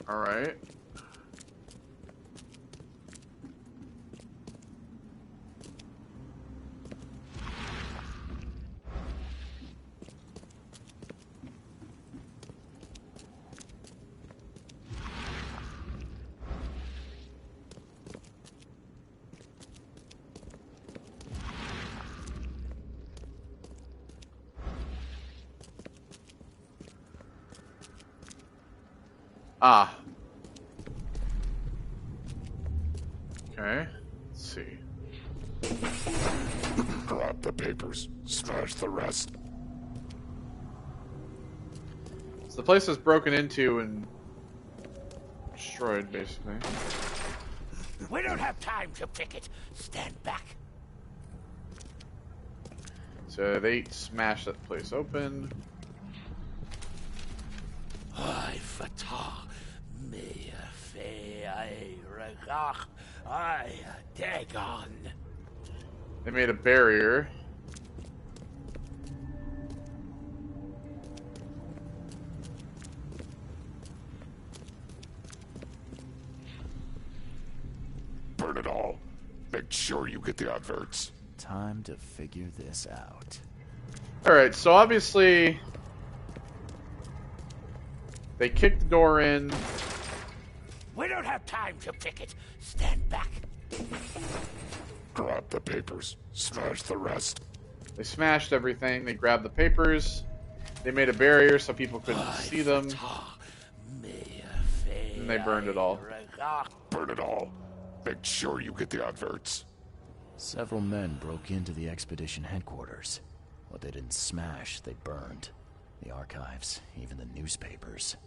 Alright. Ah. Okay, let's see. Grab the papers, smash the rest. So the place was broken into and destroyed, basically. We don't have time to pick it. Stand back. So they smashed that place open. I fatah me fe I regach I dagon. They made a barrier. Burn it all. Make sure you get the adverts. Time to figure this out. Alright, so obviously they kicked the door in. We don't have time to pick it. Stand back. Grab the papers, smash the rest. They smashed everything. They grabbed the papers. They made a barrier so people couldn't see them. And they burned it all. Burn it all. Make sure you get the adverts. Several men broke into the expedition headquarters. What they didn't smash, they burned. The archives, even the newspapers.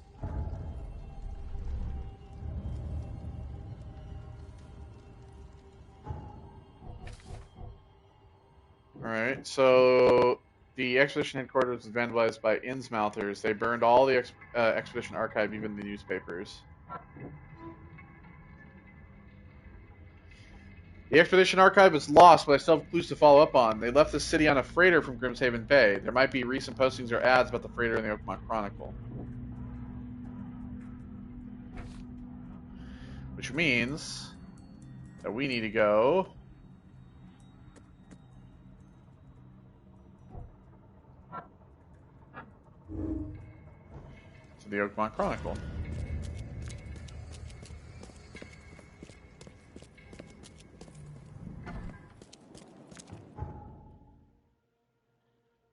Alright, so the expedition headquarters was vandalized by Innsmouthers. They burned all the expedition archive, even the newspapers. The expedition archive was lost, but I still have clues to follow up on. They left the city on a freighter from Grimshaven Bay. There might be recent postings or ads about the freighter in the Oakmont Chronicle. Which means that we need to go to the Oakmont Chronicle.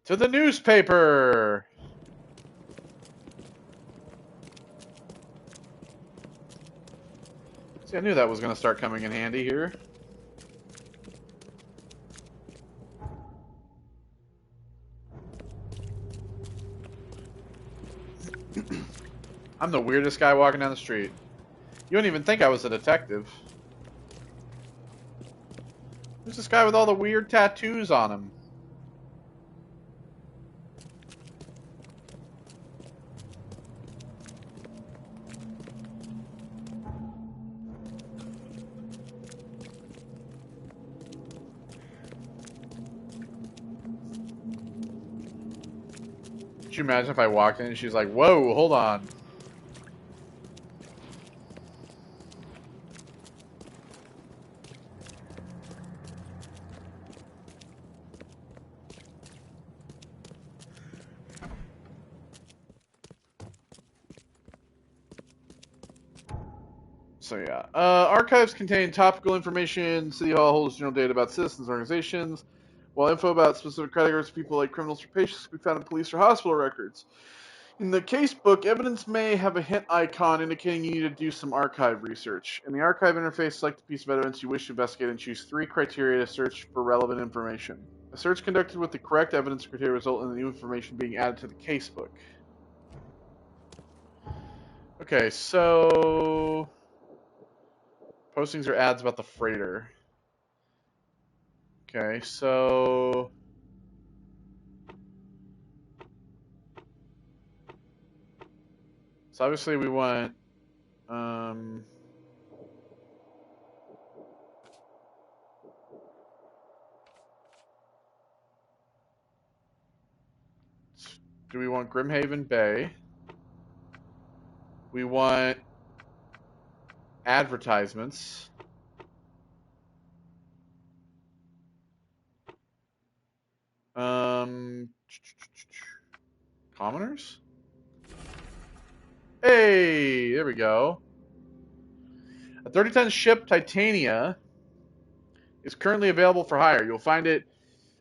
To the newspaper! See, I knew that was going to start coming in handy here. I'm the weirdest guy walking down the street. You wouldn't even think I was a detective. Who's this guy with all the weird tattoos on him? Could you imagine if I walked in and she's like, whoa, hold on. So yeah, archives contain topical information. City Hall holds general data about citizens and organizations, while info about specific categories of people like criminals or patients can be found in police or hospital records. In the case book, evidence may have a hint icon indicating you need to do some archive research. In the archive interface, select the piece of evidence you wish to investigate and choose 3 criteria to search for relevant information. A search conducted with the correct evidence criteria result in the new information being added to the case book. Okay, so postings or ads about the freighter. Okay, so obviously we want do we want Grimhaven Bay? We want advertisements. Commoners? Hey, there we go. A 30-ton ship, Titania, is currently available for hire. You'll find it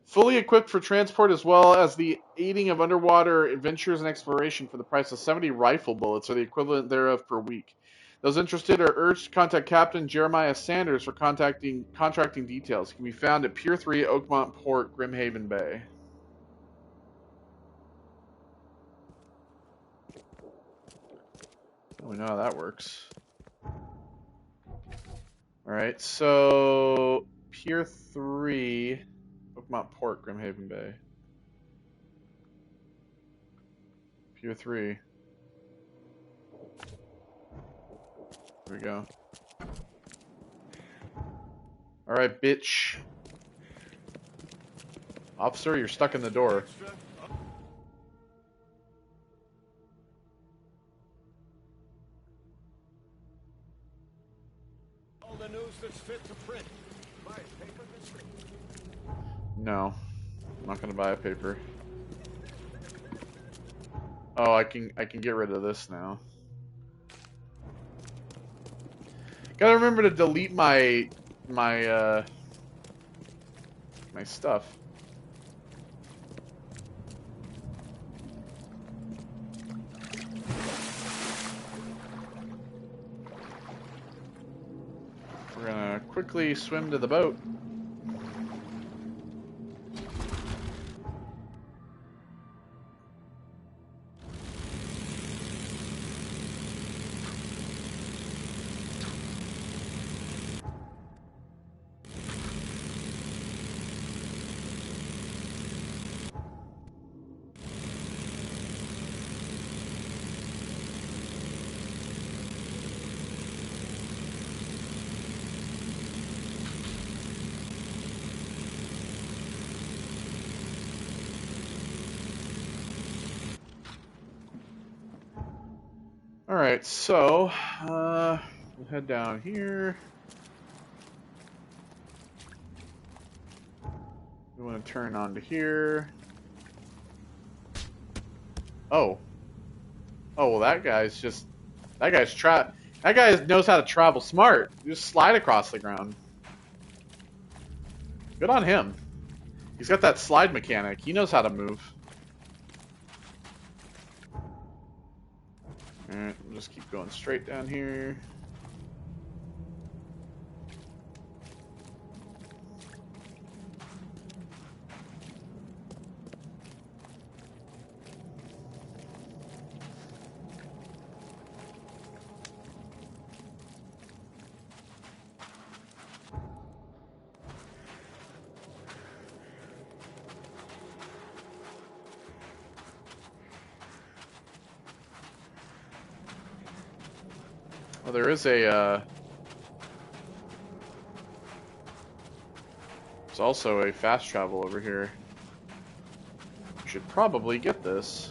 fully equipped for transport as well as the aiding of underwater adventures and exploration for the price of 70 rifle bullets or the equivalent thereof per week. Those interested are urged to contact Captain Jeremiah Sanders for contracting details. He can be found at Pier 3, Oakmont Port, Grimhaven Bay. We know how that works. Alright, so Pier 3, Oakmont Port, Grimhaven Bay. Pier 3. Here we go. Alright, bitch. Officer, you're stuck in the door. All the news that's fit to print. Buy a paper, mister? No. I'm not gonna buy a paper. Oh, I can get rid of this now. Gotta remember to delete my stuff. We're gonna quickly swim to the boat. Alright, so, we'll head down here. We want to turn onto here. Oh. Oh, well that guy knows how to travel smart. Just slide across the ground. Good on him. He's got that slide mechanic. He knows how to move. Alright, we'll just keep going straight down here. Well, there is a, there's also a fast travel over here. Should probably get this.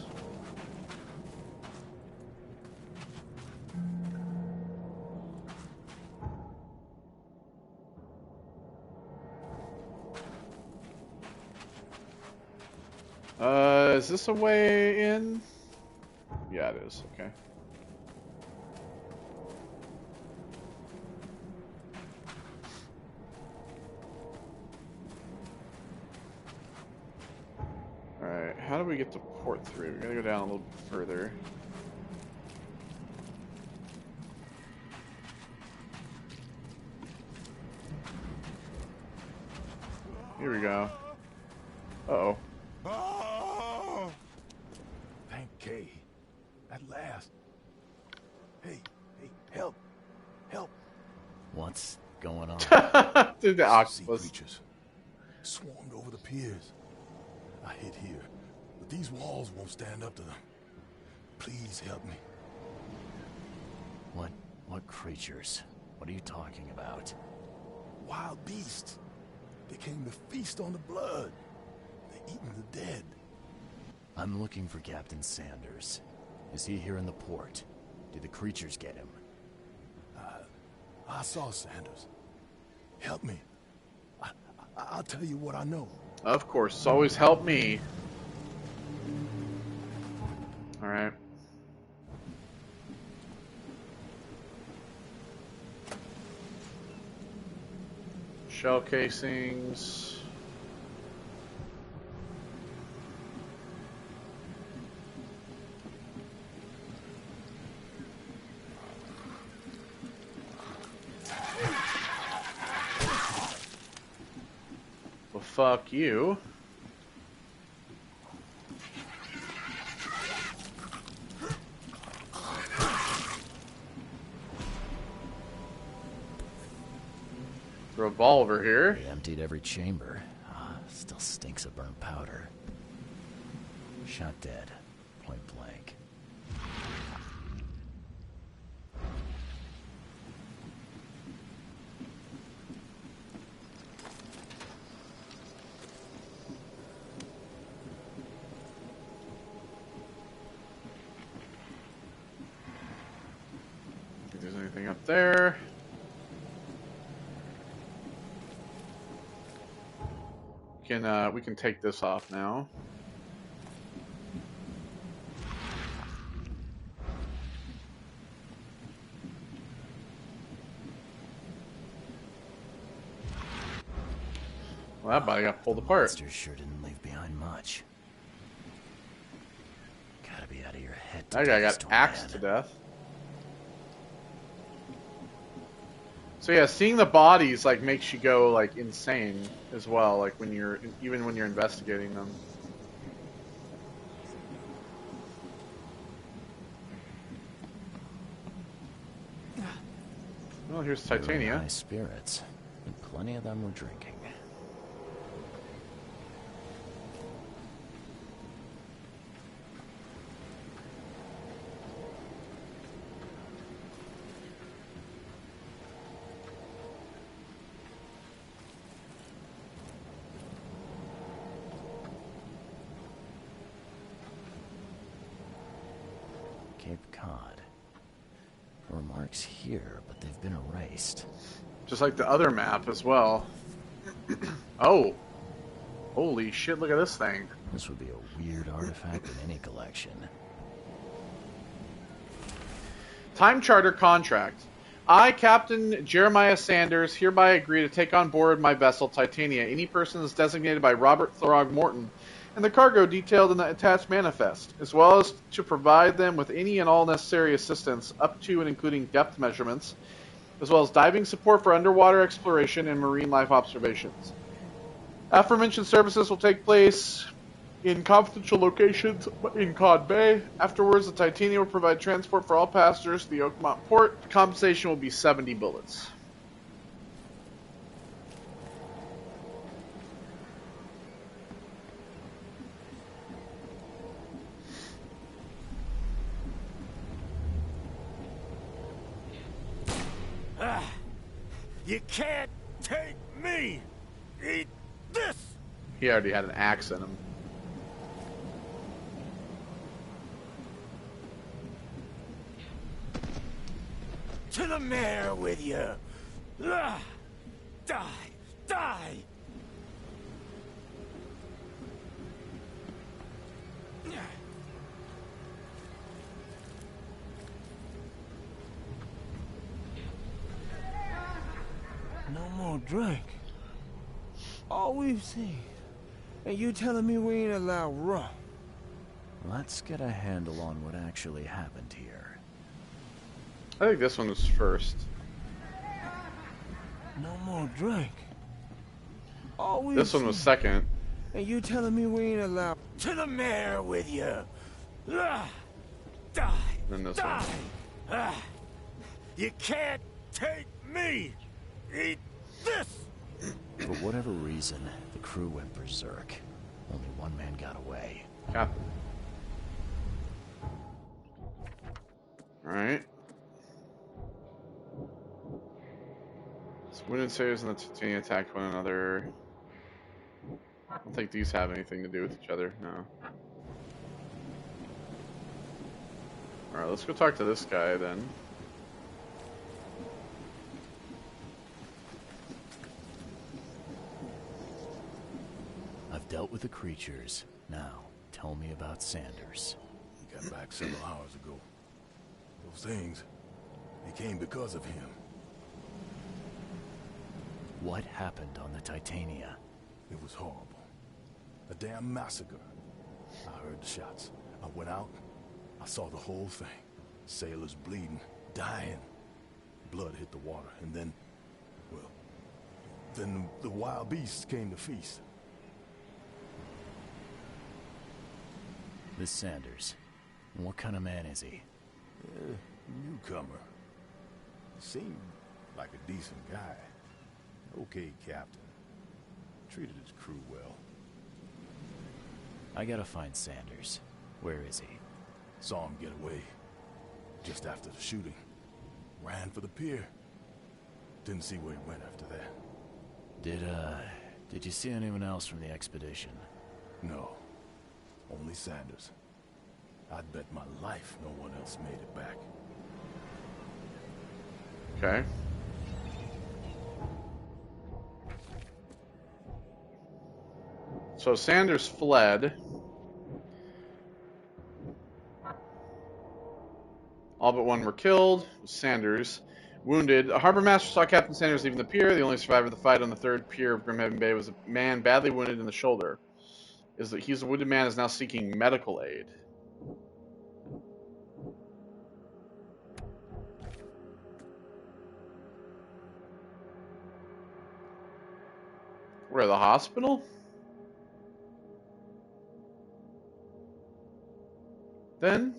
Is this a way in? Yeah, it is. Okay. Alright, how do we get to port 3? We gotta go down a little bit further. Here we go. Uh-oh. Oh! Thank Kay. At last. Hey, help. Help. What's going on? Dude, the Sea octopus. creatures swarmed over the piers. I hid here, but these walls won't stand up to them. Please help me. What creatures? What are you talking about? Wild beasts. They came to feast on the blood. They're eating the dead. I'm looking for Captain Sanders. Is he here in the port? Did the creatures get him? I saw Sanders. Help me. I'll tell you what I know. Of course, always help me. Alright. Shell casings. Well, fuck you. Revolver here. They emptied every chamber. Still stinks of burnt powder. Shot dead. Point blank. If there's anything up there. We can take this off now. Well, that body got pulled apart. Monster sure didn't leave behind much. Gotta be out of your head. That guy got axed to death. So yeah, seeing the bodies like makes you go like insane as well. Like when you're even when you're investigating them. Well, here's They were in Titania. high spirits, and plenty of them were drinking. Cape Cod. There were marks here, but they've been erased. Just like the other map as well. Oh. Holy shit, look at this thing. This would be a weird artifact in any collection. Time charter contract. I, Captain Jeremiah Sanders, hereby agree to take on board my vessel Titania any persons designated by Robert Throgmorton and the cargo detailed in the attached manifest, as well as to provide them with any and all necessary assistance up to and including depth measurements, as well as diving support for underwater exploration and marine life observations. Aforementioned services will take place in confidential locations in Cod Bay. Afterwards, the Titania will provide transport for all passengers to the Oakmont port. The compensation will be 70 bullets. You can't take me! Eat this! He already had an axe in him. To the mare with you! Die! Die! No more drink. All we've seen. And you telling me we ain't allowed rum? Let's get a handle on what actually happened here. I think this one was first. No more drink. All we've This one was second. And you telling me we ain't allowed... To the mayor with you! Die! Then this Die! one. You can't take me! Eat this! For whatever reason, the crew went berserk. Only one man got away. Captain. Alright. So wounded sailors and the Titania attacked one another. I don't think these have anything to do with each other, no. Alright, let's go talk to this guy then. I've dealt with the creatures. Now, tell me about Sanders. He got back several hours ago. Those things, they came because of him. What happened on the Titania? It was horrible. A damn massacre. I heard the shots. I went out. I saw the whole thing. Sailors bleeding, dying. Blood hit the water, and then, well, then the wild beasts came to feast. This Sanders. What kind of man is he? Newcomer. Seemed like a decent guy. Okay, Captain. Treated his crew well. I gotta find Sanders. Where is he? Saw him get away. Just after the shooting. Ran for the pier. Didn't see where he went after that. Did you see anyone else from the expedition? No. Only Sanders. I'd bet my life no one else made it back. Okay. So Sanders fled. All but one were killed. Sanders wounded. A harbor master saw Captain Sanders leaving the pier. The only survivor of the fight on the third pier of Grimhaven Bay was a man badly wounded in the shoulder. He's a wounded man is now seeking medical aid. Where, the hospital? Then?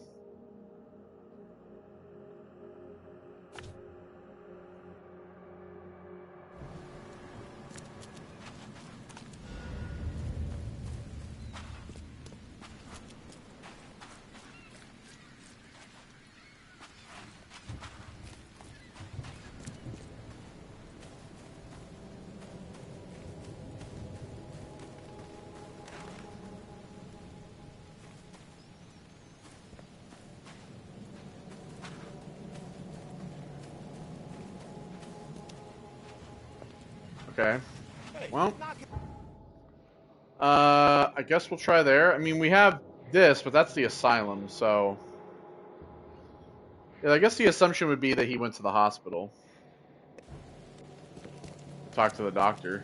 Okay. Well, I guess we'll try there. I mean, we have this, but that's the asylum, so... Yeah, I guess the assumption would be that he went to the hospital. Talk to the doctor.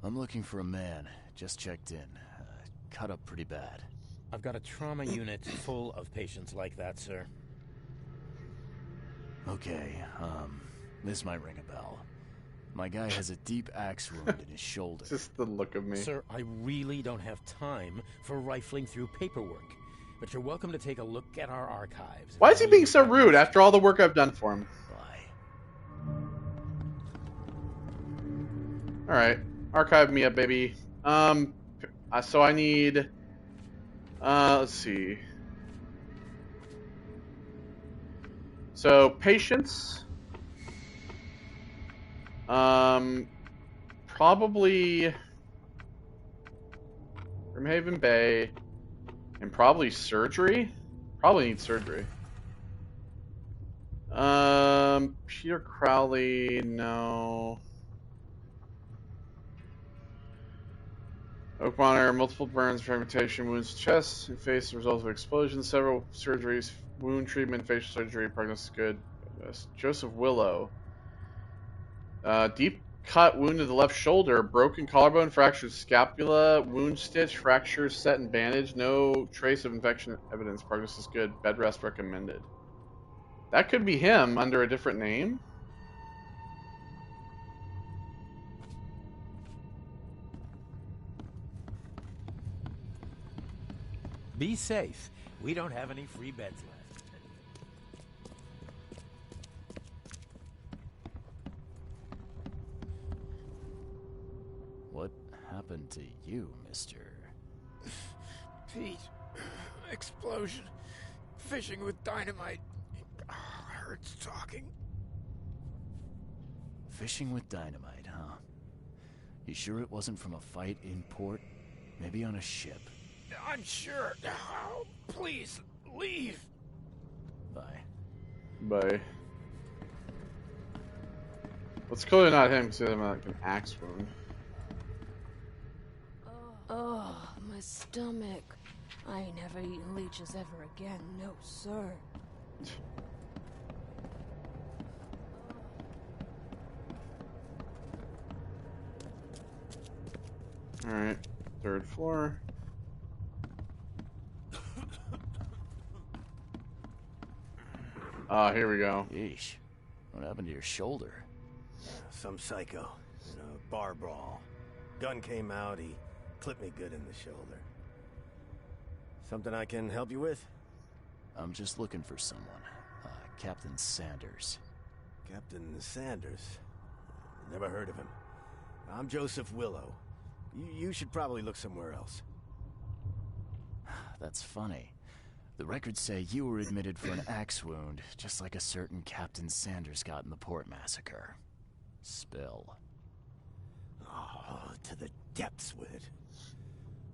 I'm looking for a man. Just checked in. Cut up pretty bad. I've got a trauma unit full of patients like that, sir. Okay, this might ring a bell. My guy has a deep axe wound in his shoulder. Just the look of me. Sir, I really don't have time for rifling through paperwork. But you're welcome to take a look at our archives. Why is he being so rude after all the work I've done for him? Bye. Alright. Archive me up, baby. So I need... let's see. So, patience. Probably... Grimhaven Bay. And probably surgery? Probably needs surgery. Peter Crowley, no. Oak Monitor, multiple burns, fragmentation, wounds to chest, and face, the result of explosions, several surgeries, wound treatment, facial surgery, prognosis good. Joseph Willow. Deep cut wound to the left shoulder, broken collarbone, fractured scapula, wound stitch, fractures set and bandaged, no trace of infection evidence, prognosis good, bed rest recommended. That could be him under a different name. Be safe. We don't have any free beds left. What happened to you, mister? Pete, explosion, fishing with dynamite. Hurts talking. Fishing with dynamite, huh? You sure it wasn't from a fight in port? Maybe on a ship? I'm sure. Oh, please, leave. Bye. Bye. It's clearly not him because he has like an axe wound. Oh, my stomach. I ain't never eaten leeches ever again, no sir. Alright, third floor. Here we go. Yeesh. What happened to your shoulder? Some psycho in a bar brawl. Gun came out, he clipped me good in the shoulder. Something I can help you with? I'm just looking for someone. Captain Sanders. Captain Sanders? Never heard of him. I'm Joseph Willow. You should probably look somewhere else. That's funny. The records say you were admitted for an axe wound, just like a certain Captain Sanders got in the port massacre. Spill. Oh, to the depths with it.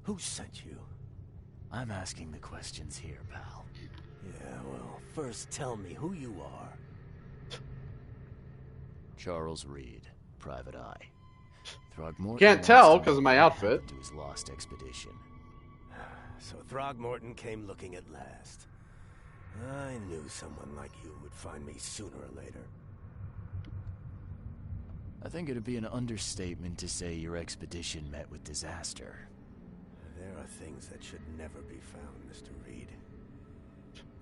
Who sent you? I'm asking the questions here, pal. Yeah, well, first tell me who you are. Charles Reed, Private Eye. Throgmorton Can't tell wants to 'cause of my know what outfit. happened to his lost expedition. So Throgmorton came looking at last. I knew someone like you would find me sooner or later. I think it'd be an understatement to say your expedition met with disaster. There are things that should never be found, Mr. Reed.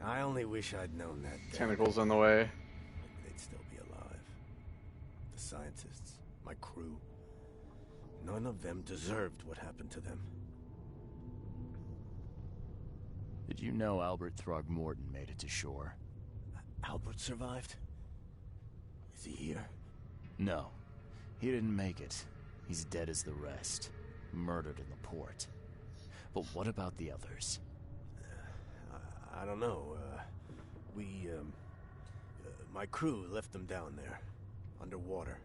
I only wish I'd known that then. Tentacles in the way. They'd still be alive. The scientists, my crew. None of them deserved what happened to them. Did you know Albert Throgmorton made it to shore? Albert survived? Is he here? No. He didn't make it. He's dead as the rest. Murdered in the port. But what about the others? I don't know. My crew left them down there, underwater.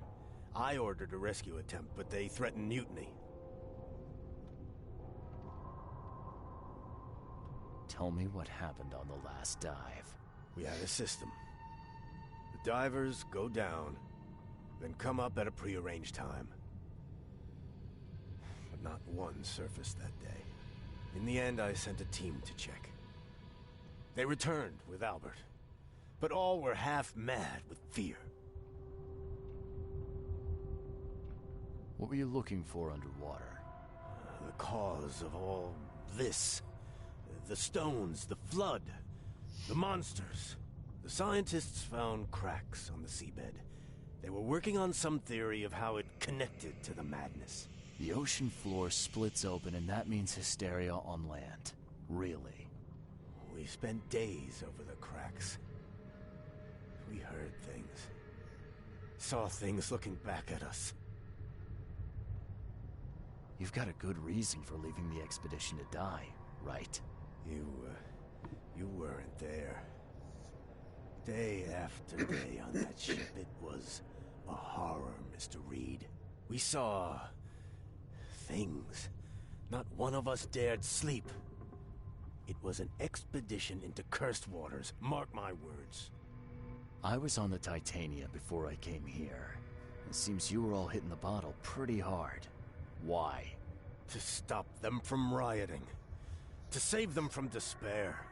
I ordered a rescue attempt, but they threatened mutiny. Tell me what happened on the last dive. We had a system. The divers go down, then come up at a prearranged time. But not one surfaced that day. In the end, I sent a team to check. They returned with Albert, but all were half mad with fear. What were you looking for underwater? The cause of all this. The stones, the flood, the monsters. The scientists found cracks on the seabed. They were working on some theory of how it connected to the madness. The ocean floor splits open and that means hysteria on land. Really? We spent days over the cracks. We heard things. Saw things looking back at us. You've got a good reason for leaving the expedition to die, right? You weren't there. Day after day on that ship, it was a horror, Mr. Reed. We saw things. Not one of us dared sleep. It was an expedition into cursed waters, mark my words. I was on the Titania before I came here. It seems you were all hitting the bottle pretty hard. Why? To stop them from rioting. To save them from despair.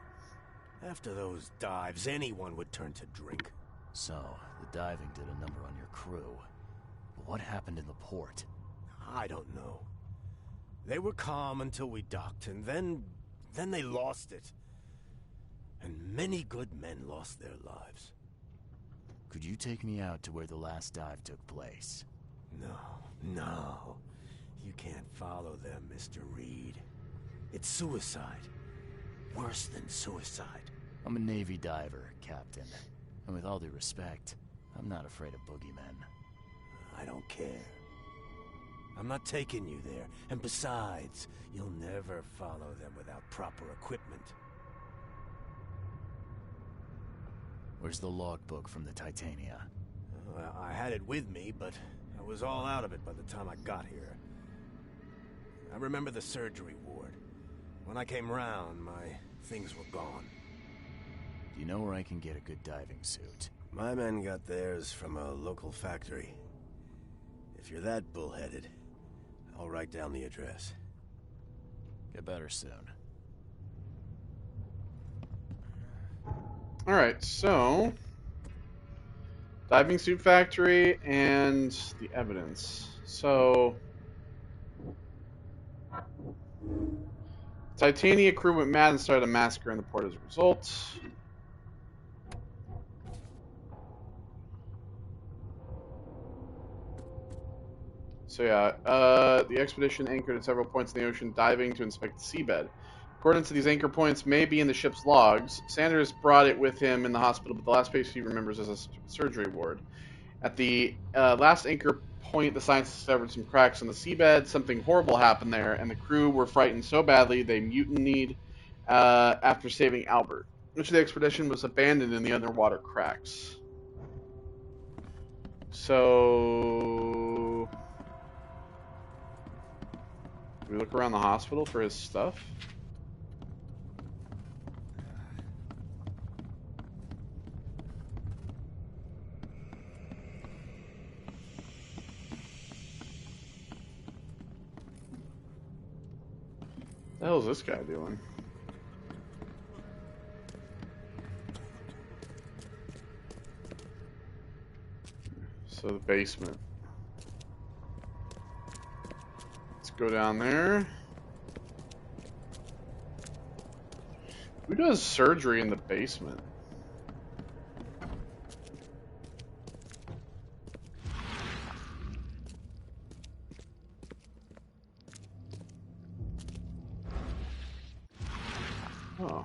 After those dives, anyone would turn to drink. So, the diving did a number on your crew. But what happened in the port? I don't know. They were calm until we docked, and then they lost it. And many good men lost their lives. Could you take me out to where the last dive took place? No. You can't follow them, Mr. Reed. It's suicide. Worse than suicide. I'm a Navy diver, Captain. And with all due respect, I'm not afraid of boogeymen. I don't care. I'm not taking you there. And besides, you'll never follow them without proper equipment. Where's the logbook from the Titania? Well, I had it with me, but I was all out of it by the time I got here. I remember the surgery ward. When I came round, my things were gone. Do you know where I can get a good diving suit? My men got theirs from a local factory. If you're that bullheaded, I'll write down the address. Get better soon. Alright, so... diving suit factory and the evidence. So... Titania crew went mad and started a massacre in the port as a result. So yeah, the expedition anchored at several points in the ocean, diving to inspect the seabed. According to these anchor points may be in the ship's logs. Sanders brought it with him in the hospital, but the last place he remembers is a surgery ward. At the last anchor point, the scientists discovered some cracks in the seabed. Something horrible happened there, and the crew were frightened so badly they mutinied after saving Albert. Much of the expedition was abandoned in the underwater cracks. So... do we look around the hospital for his stuff? What the hell is this guy doing? So the basement. Let's go down there. Who does surgery in the basement? Oh.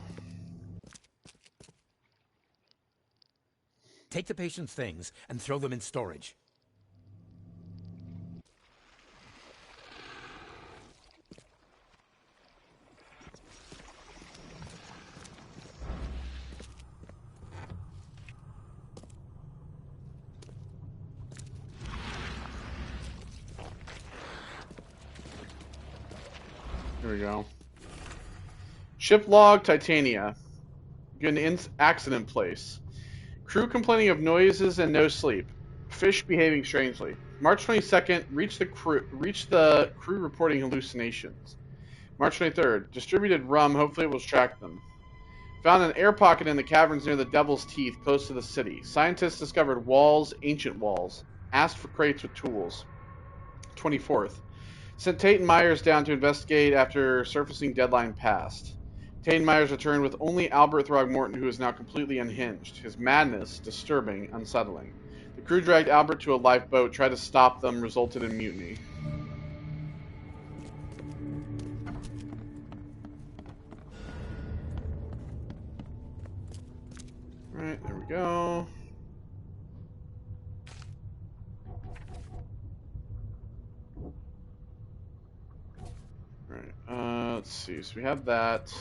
Take the patient's things and throw them in storage. Here we go. Ship log Titania. An accident place. Crew complaining of noises and no sleep. Fish behaving strangely. March 22nd, reached the crew reporting hallucinations. March 23rd, distributed rum, hopefully it will distract them. Found an air pocket in the caverns near the Devil's Teeth, close to the city. Scientists discovered walls, ancient walls. Asked for crates with tools. 24th, sent Tate and Myers down to investigate after surfacing deadline passed. Tate and Myers returned with only Albert Throgmorton, who is now completely unhinged. His madness, disturbing, unsettling. The crew dragged Albert to a lifeboat, tried to stop them, resulted in mutiny. Alright, there we go. Alright, let's see. So we have that.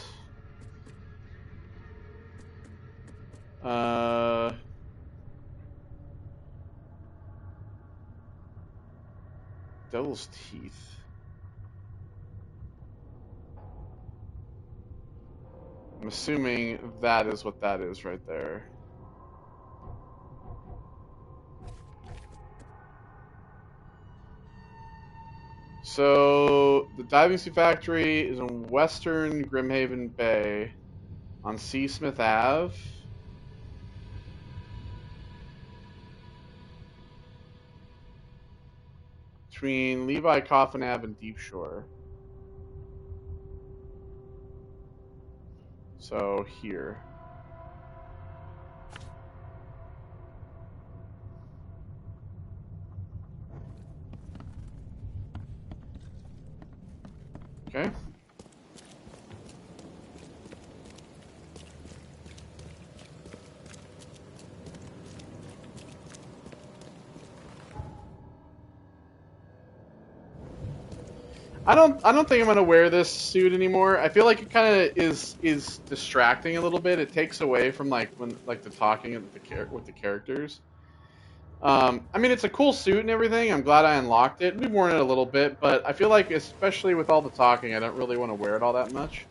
Devil's Teeth. I'm assuming that is what that is right there. So, the diving suit factory is in western Grimhaven Bay on C. Smith Ave. Between Levi Coffin Ave and Deep Shore. So, here. Okay. I don't think I'm gonna wear this suit anymore. I feel like it kind of is distracting a little bit. It takes away from like the talking with the characters. I mean, it's a cool suit and everything. I'm glad I unlocked it. We've worn it a little bit, but I feel like, especially with all the talking, I don't really want to wear it all that much.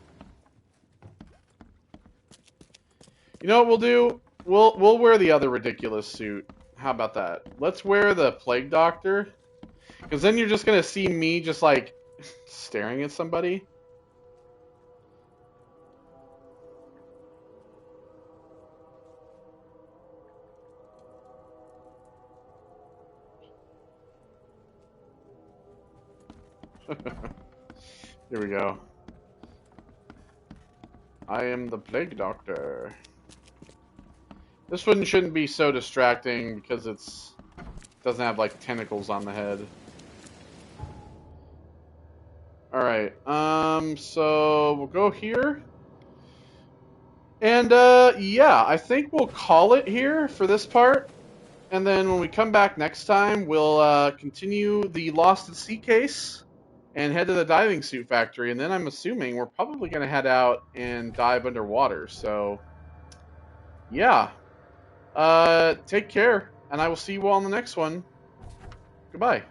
You know what we'll do? We'll wear the other ridiculous suit. How about that? Let's wear the Plague Doctor, because then you're just gonna see me just like staring at somebody. Here we go. I am the Plague Doctor. This one shouldn't be so distracting because it doesn't have like tentacles on the head. Alright, so we'll go here. And yeah, I think we'll call it here for this part. And then when we come back next time, we'll continue the Lost at Sea case and head to the diving suit factory. And then I'm assuming we're probably going to head out and dive underwater. So, yeah. Take care, and I will see you all on the next one. Goodbye.